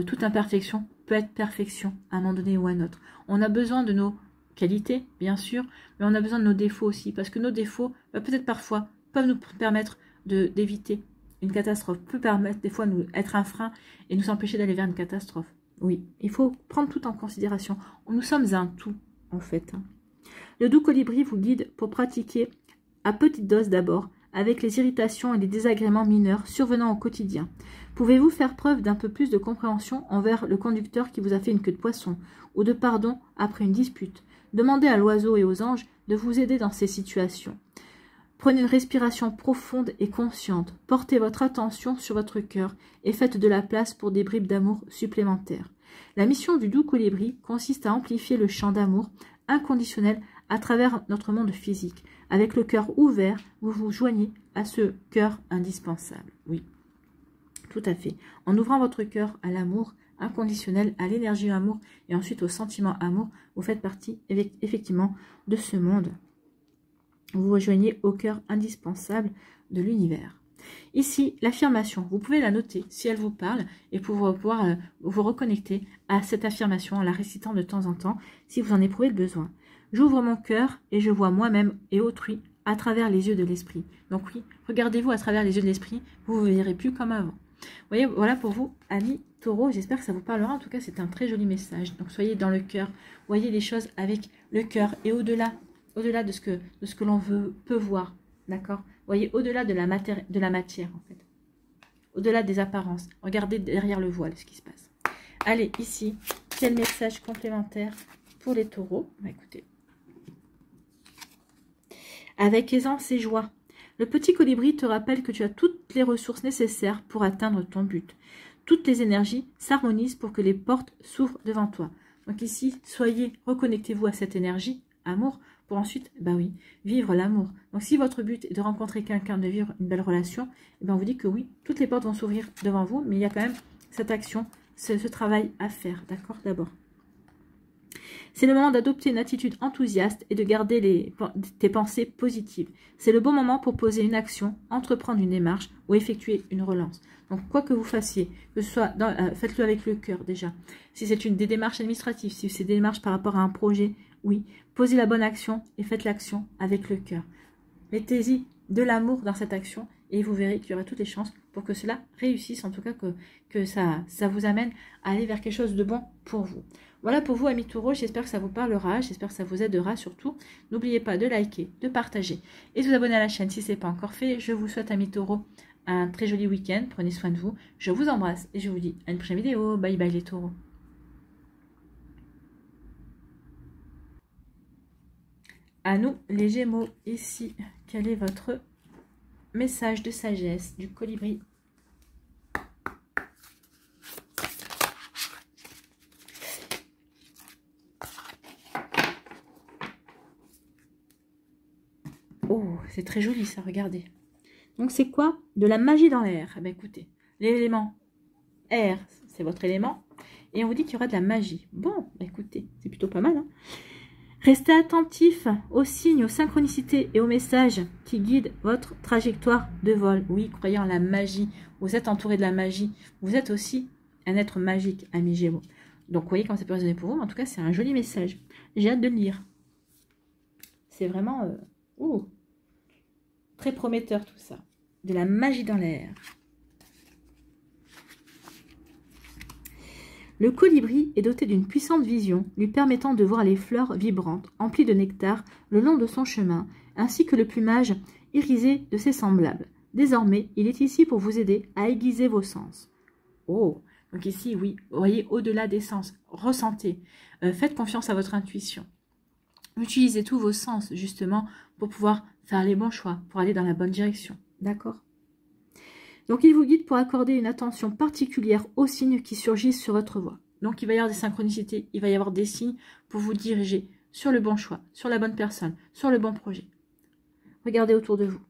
toute imperfection peut être perfection à un moment donné ou à un autre. On a besoin de nos qualités, bien sûr, mais on a besoin de nos défauts aussi, parce que nos défauts, peut-être parfois, peuvent nous permettre d'éviter une catastrophe, peut permettre des fois nous être un frein et nous empêcher d'aller vers une catastrophe. Oui, il faut prendre tout en considération. Nous sommes un tout. En fait. Le doux colibri vous guide pour pratiquer à petite dose d'abord, avec les irritations et les désagréments mineurs survenant au quotidien. Pouvez-vous faire preuve d'un peu plus de compréhension envers le conducteur qui vous a fait une queue de poisson, ou de pardon après une dispute? Demandez à l'oiseau et aux anges de vous aider dans ces situations. Prenez une respiration profonde et consciente, portez votre attention sur votre cœur et faites de la place pour des bribes d'amour supplémentaires. La mission du doux colibri consiste à amplifier le champ d'amour inconditionnel à travers notre monde physique. Avec le cœur ouvert, vous vous joignez à ce cœur indispensable. Oui, tout à fait. En ouvrant votre cœur à l'amour inconditionnel, à l'énergie amour et ensuite au sentiment amour, vous faites partie effectivement de ce monde. Vous vous rejoignez au cœur indispensable de l'univers. Ici, l'affirmation, vous pouvez la noter si elle vous parle et pour pouvoir vous reconnecter à cette affirmation en la récitant de temps en temps si vous en éprouvez le besoin. J'ouvre mon cœur et je vois moi-même et autrui à travers les yeux de l'esprit. Donc oui, regardez-vous à travers les yeux de l'esprit, vous ne verrez plus comme avant. Vous voyez, voilà pour vous, amis taureaux, j'espère que ça vous parlera. En tout cas, c'est un très joli message. Donc soyez dans le cœur, voyez les choses avec le cœur et au-delà de ce que l'on peut voir. D'accord? Voyez au-delà de la matière, en fait. Au-delà des apparences. Regardez derrière le voile ce qui se passe. Allez, ici, quel message complémentaire pour les taureaux? Écoutez. Avec aisance et joie. Le petit colibri te rappelle que tu as toutes les ressources nécessaires pour atteindre ton but. Toutes les énergies s'harmonisent pour que les portes s'ouvrent devant toi. Donc ici, reconnectez-vous à cette énergie, amour, pour ensuite, oui, vivre l'amour. Donc si votre but est de rencontrer quelqu'un, de vivre une belle relation, on vous dit que oui, toutes les portes vont s'ouvrir devant vous, mais il y a quand même cette action, ce travail à faire, d'accord, d'abord. C'est le moment d'adopter une attitude enthousiaste et de garder tes pensées positives. C'est le bon moment pour poser une action, entreprendre une démarche ou effectuer une relance. Donc, quoi que vous fassiez, que ce soit, faites-le avec le cœur déjà. Si c'est des démarches administratives, si c'est des démarches par rapport à un projet, oui, posez la bonne action et faites l'action avec le cœur. Mettez-y de l'amour dans cette action et vous verrez qu'il y aura toutes les chances pour que cela réussisse, en tout cas que ça vous amène à aller vers quelque chose de bon pour vous. Voilà pour vous, amis taureaux, j'espère que ça vous parlera, j'espère que ça vous aidera surtout. N'oubliez pas de liker, de partager et de vous abonner à la chaîne si ce n'est pas encore fait. Je vous souhaite, amis taureaux, un très joli week-end, prenez soin de vous, je vous embrasse et je vous dis à une prochaine vidéo. Bye bye les taureaux. À nous les Gémeaux, ici, quel est votre message de sagesse du colibri? Oh, c'est très joli ça, regardez. Donc c'est quoi? De la magie dans l'air. Écoutez, l'élément air, c'est votre élément. Et on vous dit qu'il y aura de la magie. Bon, écoutez, c'est plutôt pas mal, hein. Restez attentif aux signes, aux synchronicités et aux messages qui guident votre trajectoire de vol. Oui, croyez en la magie. Vous êtes entouré de la magie. Vous êtes aussi un être magique, amis Gémeaux. Donc, vous voyez comment ça peut résonner pour vous. En tout cas, c'est un joli message. J'ai hâte de le lire. C'est vraiment très prometteur tout ça. De la magie dans l'air. Le colibri est doté d'une puissante vision, lui permettant de voir les fleurs vibrantes, emplies de nectar, le long de son chemin, ainsi que le plumage irisé de ses semblables. Désormais, il est ici pour vous aider à aiguiser vos sens. Oh, donc ici, oui, vous voyez, au-delà des sens, ressentez, faites confiance à votre intuition. Utilisez tous vos sens, justement, pour pouvoir faire les bons choix, pour aller dans la bonne direction. D'accord ? Donc, il vous guide pour accorder une attention particulière aux signes qui surgissent sur votre voie. Donc, il va y avoir des synchronicités, il va y avoir des signes pour vous diriger sur le bon choix, sur la bonne personne, sur le bon projet. Regardez autour de vous.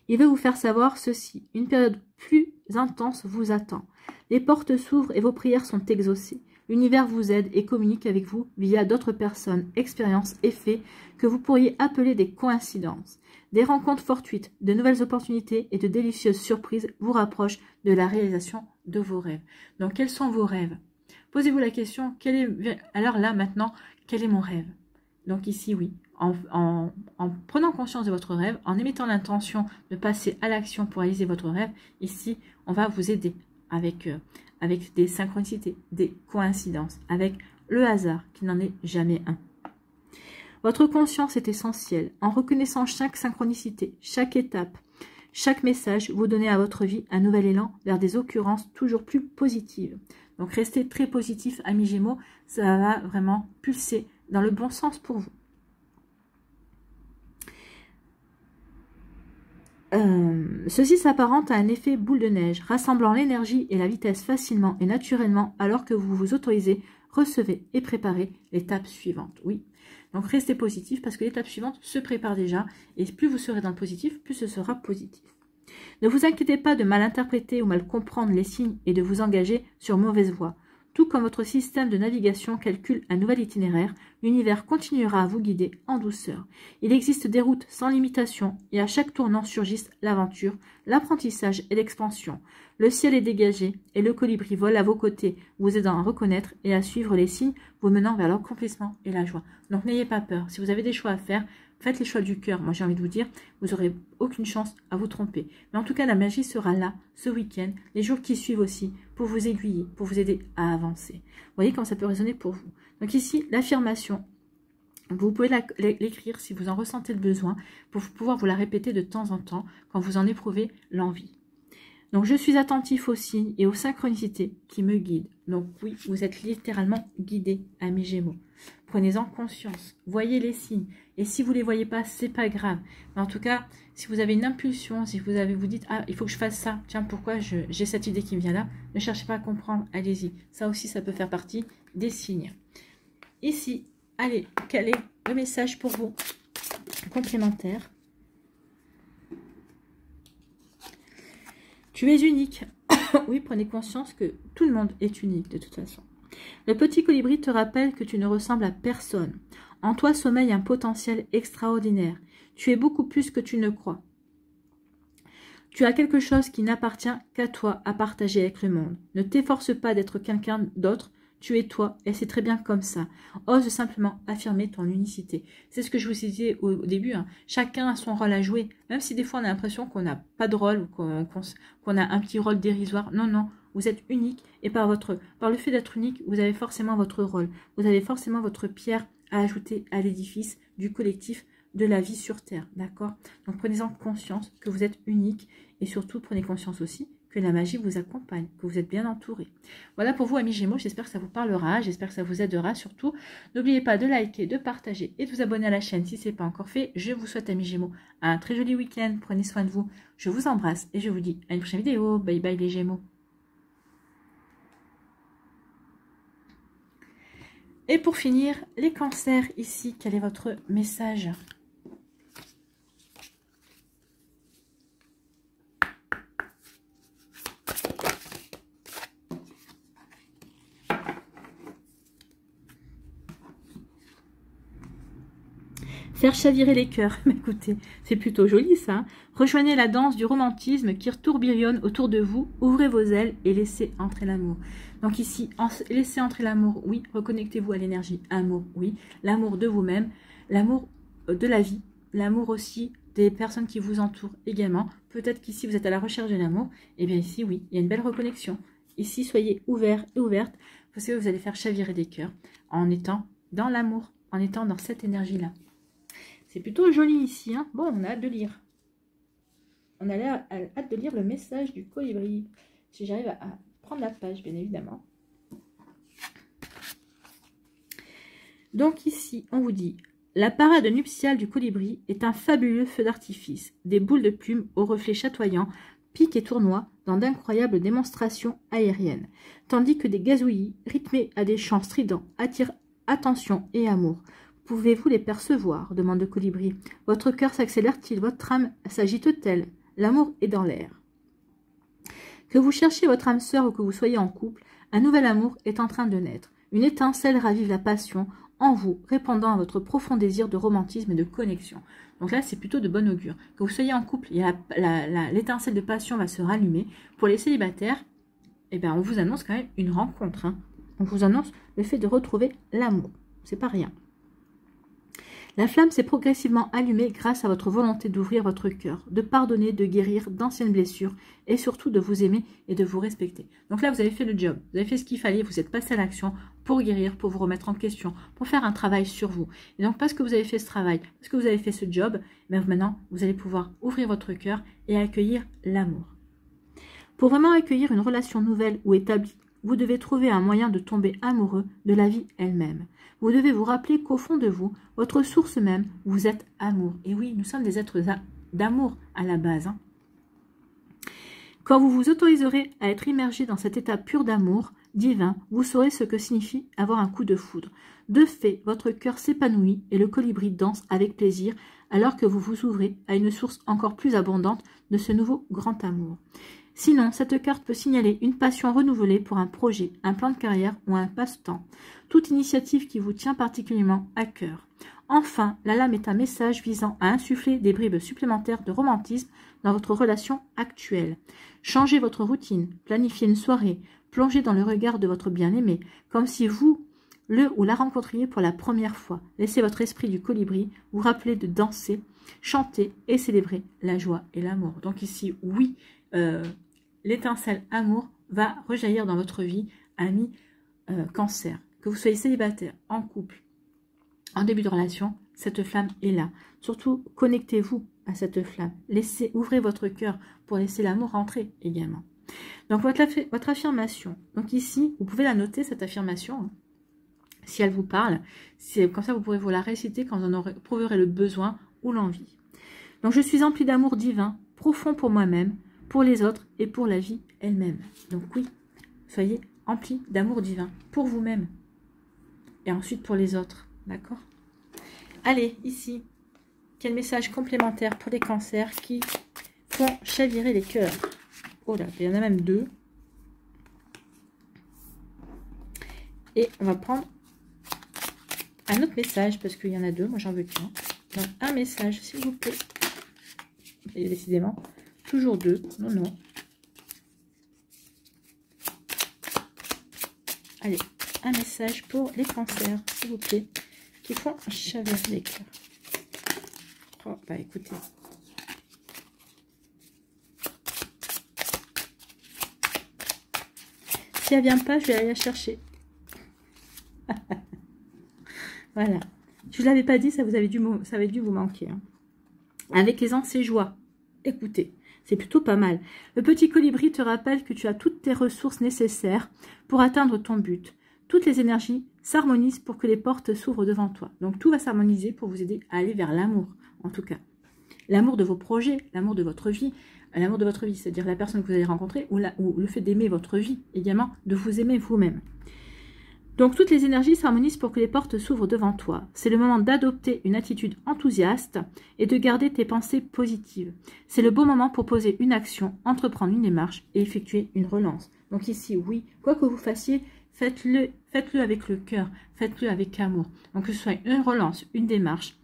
Il veut vous faire savoir ceci. Une période plus intense vous attend. Les portes s'ouvrent et vos prières sont exaucées. L'univers vous aide et communique avec vous via d'autres personnes, expériences et faits que vous pourriez appeler des coïncidences. Des rencontres fortuites, de nouvelles opportunités et de délicieuses surprises vous rapprochent de la réalisation de vos rêves. Donc, quels sont vos rêves? Posez-vous la question, alors là, maintenant, quel est mon rêve? Donc ici, oui, en prenant conscience de votre rêve, en émettant l'intention de passer à l'action pour réaliser votre rêve, ici, on va vous aider avec des synchronicités, des coïncidences, avec le hasard, qui n'en est jamais un. Votre conscience est essentielle. En reconnaissant chaque synchronicité, chaque étape, chaque message, vous donnez à votre vie un nouvel élan vers des occurrences toujours plus positives. Donc restez très positif, amis Gémeaux, ça va vraiment pulser dans le bon sens pour vous. Ceci s'apparente à un effet boule de neige, rassemblant l'énergie et la vitesse facilement et naturellement alors que vous vous autorisez, recevez et préparez l'étape suivante. Oui, donc restez positif parce que l'étape suivante se prépare déjà et plus vous serez dans le positif, plus ce sera positif. Ne vous inquiétez pas de mal interpréter ou mal comprendre les signes et de vous engager sur mauvaise voie. Tout comme votre système de navigation calcule un nouvel itinéraire, l'univers continuera à vous guider en douceur. Il existe des routes sans limitation et à chaque tournant surgissent l'aventure, l'apprentissage et l'expansion. Le ciel est dégagé et le colibri vole à vos côtés, vous aidant à reconnaître et à suivre les signes, vous menant vers l'accomplissement et la joie. Donc n'ayez pas peur, si vous avez des choix à faire, faites les choix du cœur. Moi j'ai envie de vous dire, vous n'aurez aucune chance à vous tromper. Mais en tout cas, la magie sera là ce week-end, les jours qui suivent aussi, pour vous aiguiller, pour vous aider à avancer. Vous voyez comment ça peut résonner pour vous. Donc ici, l'affirmation, vous pouvez l'écrire si vous en ressentez le besoin, pour pouvoir vous la répéter de temps en temps quand vous en éprouvez l'envie. Donc je suis attentif aux signes et aux synchronicités qui me guident. Donc oui, vous êtes littéralement guidés, amis Gémeaux. Prenez-en conscience, voyez les signes. Et si vous ne les voyez pas, c'est pas grave. Mais en tout cas, si vous avez une impulsion, si vous dites, ah, il faut que je fasse ça, tiens, pourquoi j'ai cette idée qui me vient là, ne cherchez pas à comprendre, allez-y. Ça aussi, ça peut faire partie des signes. Ici, allez, quel est le message pour vous complémentaire? Tu es unique. Oui, prenez conscience que tout le monde est unique de toute façon. Le petit colibri te rappelle que tu ne ressembles à personne. En toi sommeille un potentiel extraordinaire. Tu es beaucoup plus que tu ne crois. Tu as quelque chose qui n'appartient qu'à toi à partager avec le monde. Ne t'efforce pas d'être quelqu'un d'autre. Tu es toi et c'est très bien comme ça. Ose simplement affirmer ton unicité. C'est ce que je vous disais au début. Hein. Chacun a son rôle à jouer. Même si des fois on a l'impression qu'on n'a pas de rôle, qu'on a un petit rôle dérisoire. Non, non. Vous êtes unique et par le fait d'être unique, vous avez forcément votre rôle. Vous avez forcément votre pierre à ajouter à l'édifice du collectif de la vie sur Terre. D'accord? Donc prenez-en conscience que vous êtes unique et surtout prenez conscience aussi que la magie vous accompagne, que vous êtes bien entouré. Voilà pour vous, amis Gémeaux. J'espère que ça vous parlera. J'espère que ça vous aidera surtout. N'oubliez pas de liker, de partager et de vous abonner à la chaîne si ce n'est pas encore fait. Je vous souhaite, amis Gémeaux, un très joli week-end. Prenez soin de vous. Je vous embrasse et je vous dis à une prochaine vidéo. Bye bye les Gémeaux. Et pour finir, les cancers, ici, quel est votre message ? Faire chavirer les cœurs. Mais écoutez, c'est plutôt joli ça. Hein. Rejoignez la danse du romantisme qui tourbillonne autour de vous. Ouvrez vos ailes et laissez entrer l'amour. Donc ici, laissez entrer l'amour, oui. Reconnectez-vous à l'énergie amour, oui. L'amour de vous-même, l'amour de la vie, l'amour aussi des personnes qui vous entourent également. Peut-être qu'ici, vous êtes à la recherche de l'amour. Eh bien ici, oui, il y a une belle reconnexion. Ici, soyez ouverts et ouvertes. Parce que vous allez faire chavirer des cœurs en étant dans l'amour, en étant dans cette énergie-là. C'est plutôt joli ici. Hein. Bon, on a hâte de lire. On a hâte de lire le message du colibri. Si j'arrive à prendre la page, bien évidemment. Donc ici, on vous dit, la parade nuptiale du colibri est un fabuleux feu d'artifice. Des boules de plumes aux reflets chatoyants piquent et tournoient dans d'incroyables démonstrations aériennes. Tandis que des gazouillis, rythmés à des chants stridents, attirent attention et amour. Pouvez-vous les percevoir? Demande le colibri. Votre cœur s'accélère-t-il? Votre âme s'agite-t-elle? L'amour est dans l'air. Que vous cherchiez votre âme sœur ou que vous soyez en couple, un nouvel amour est en train de naître. Une étincelle ravive la passion en vous, répondant à votre profond désir de romantisme et de connexion. Donc là, c'est plutôt de bon augure. Que vous soyez en couple, l'étincelle de passion va se rallumer. Pour les célibataires, eh ben, on vous annonce quand même une rencontre. Hein. On vous annonce le fait de retrouver l'amour. C'est pas rien. La flamme s'est progressivement allumée grâce à votre volonté d'ouvrir votre cœur, de pardonner, de guérir d'anciennes blessures et surtout de vous aimer et de vous respecter. Donc là, vous avez fait le job, vous avez fait ce qu'il fallait, vous êtes passé à l'action pour guérir, pour vous remettre en question, pour faire un travail sur vous. Et donc, parce que vous avez fait ce travail, parce que vous avez fait ce job, maintenant, vous allez pouvoir ouvrir votre cœur et accueillir l'amour. Pour vraiment accueillir une relation nouvelle ou établie, vous devez trouver un moyen de tomber amoureux de la vie elle-même. Vous devez vous rappeler qu'au fond de vous, votre source même, vous êtes amour. Et oui, nous sommes des êtres d'amour à la base. Quand vous vous autoriserez à être immergé dans cet état pur d'amour divin, vous saurez ce que signifie avoir un coup de foudre. De fait, votre cœur s'épanouit et le colibri danse avec plaisir alors que vous vous ouvrez à une source encore plus abondante de ce nouveau grand amour. Sinon, cette carte peut signaler une passion renouvelée pour un projet, un plan de carrière ou un passe-temps. Toute initiative qui vous tient particulièrement à cœur. Enfin, la lame est un message visant à insuffler des bribes supplémentaires de romantisme dans votre relation actuelle. Changez votre routine, planifiez une soirée, plongez dans le regard de votre bien-aimé, comme si vous, le ou la rencontriez pour la première fois. Laissez votre esprit du colibri vous rappeler de danser, chanter et célébrer la joie et l'amour. Donc ici, oui, l'étincelle amour va rejaillir dans votre vie, ami cancer. Que vous soyez célibataire, en couple, en début de relation, cette flamme est là. Surtout, connectez-vous à cette flamme. Ouvrez votre cœur pour laisser l'amour rentrer également. Donc, votre affirmation. Donc ici, vous pouvez la noter, cette affirmation, si elle vous parle. Comme ça, vous pourrez vous la réciter quand vous en éprouverez le besoin ou l'envie. Donc, je suis empli d'amour divin, profond pour moi-même, pour les autres et pour la vie elle-même. Donc oui, soyez empli d'amour divin pour vous-même et ensuite pour les autres. D'accord? Allez, ici, quel message complémentaire pour les cancers qui font chavirer les cœurs? Oh là, il y en a même deux. Et on va prendre un autre message parce qu'il y en a deux. Moi, j'en veux qu'un. Donc, un message, s'il vous plaît. Et décidément, toujours deux. Non, non. Allez, un message pour les cancers, s'il vous plaît, qui font chavirer les cœurs. Oh, bah écoutez. Si elle vient pas, je vais aller la chercher. Voilà. Je ne l'avais pas dit, ça avait dû vous manquer. Hein. Avec aisance et joie. Écoutez, c'est plutôt pas mal. Le petit colibri te rappelle que tu as toutes tes ressources nécessaires pour atteindre ton but. Toutes les énergies s'harmonisent pour que les portes s'ouvrent devant toi. Donc tout va s'harmoniser pour vous aider à aller vers l'amour, en tout cas. L'amour de vos projets, l'amour de votre vie, c'est-à-dire la personne que vous allez rencontrer, ou le fait d'aimer votre vie, également de vous aimer vous-même. Donc toutes les énergies s'harmonisent pour que les portes s'ouvrent devant toi. C'est le moment d'adopter une attitude enthousiaste et de garder tes pensées positives. C'est le bon moment pour poser une action, entreprendre une démarche et effectuer une relance. Donc ici, oui, quoi que vous fassiez, faites-le avec le cœur, faites-le avec amour. Donc que ce soit une relance, une démarche,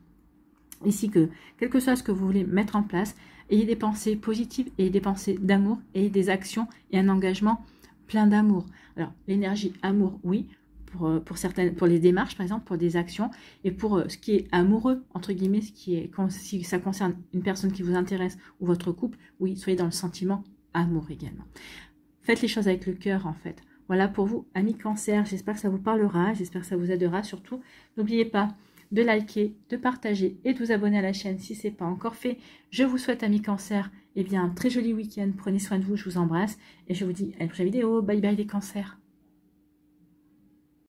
ici quel que soit ce que vous voulez mettre en place, ayez des pensées positives, ayez des pensées d'amour, ayez des actions et un engagement plein d'amour. Alors l'énergie amour, oui, pour les démarches, par exemple, pour des actions, et pour ce qui est amoureux, entre guillemets, si ça concerne une personne qui vous intéresse ou votre couple, oui, soyez dans le sentiment amour également. Faites les choses avec le cœur, en fait. Voilà pour vous, amis cancer, j'espère que ça vous parlera, j'espère que ça vous aidera surtout. N'oubliez pas de liker, de partager et de vous abonner à la chaîne si ce n'est pas encore fait. Je vous souhaite, amis cancer, eh bien, un très joli week-end, prenez soin de vous, je vous embrasse, et je vous dis à la prochaine vidéo, bye bye les cancers.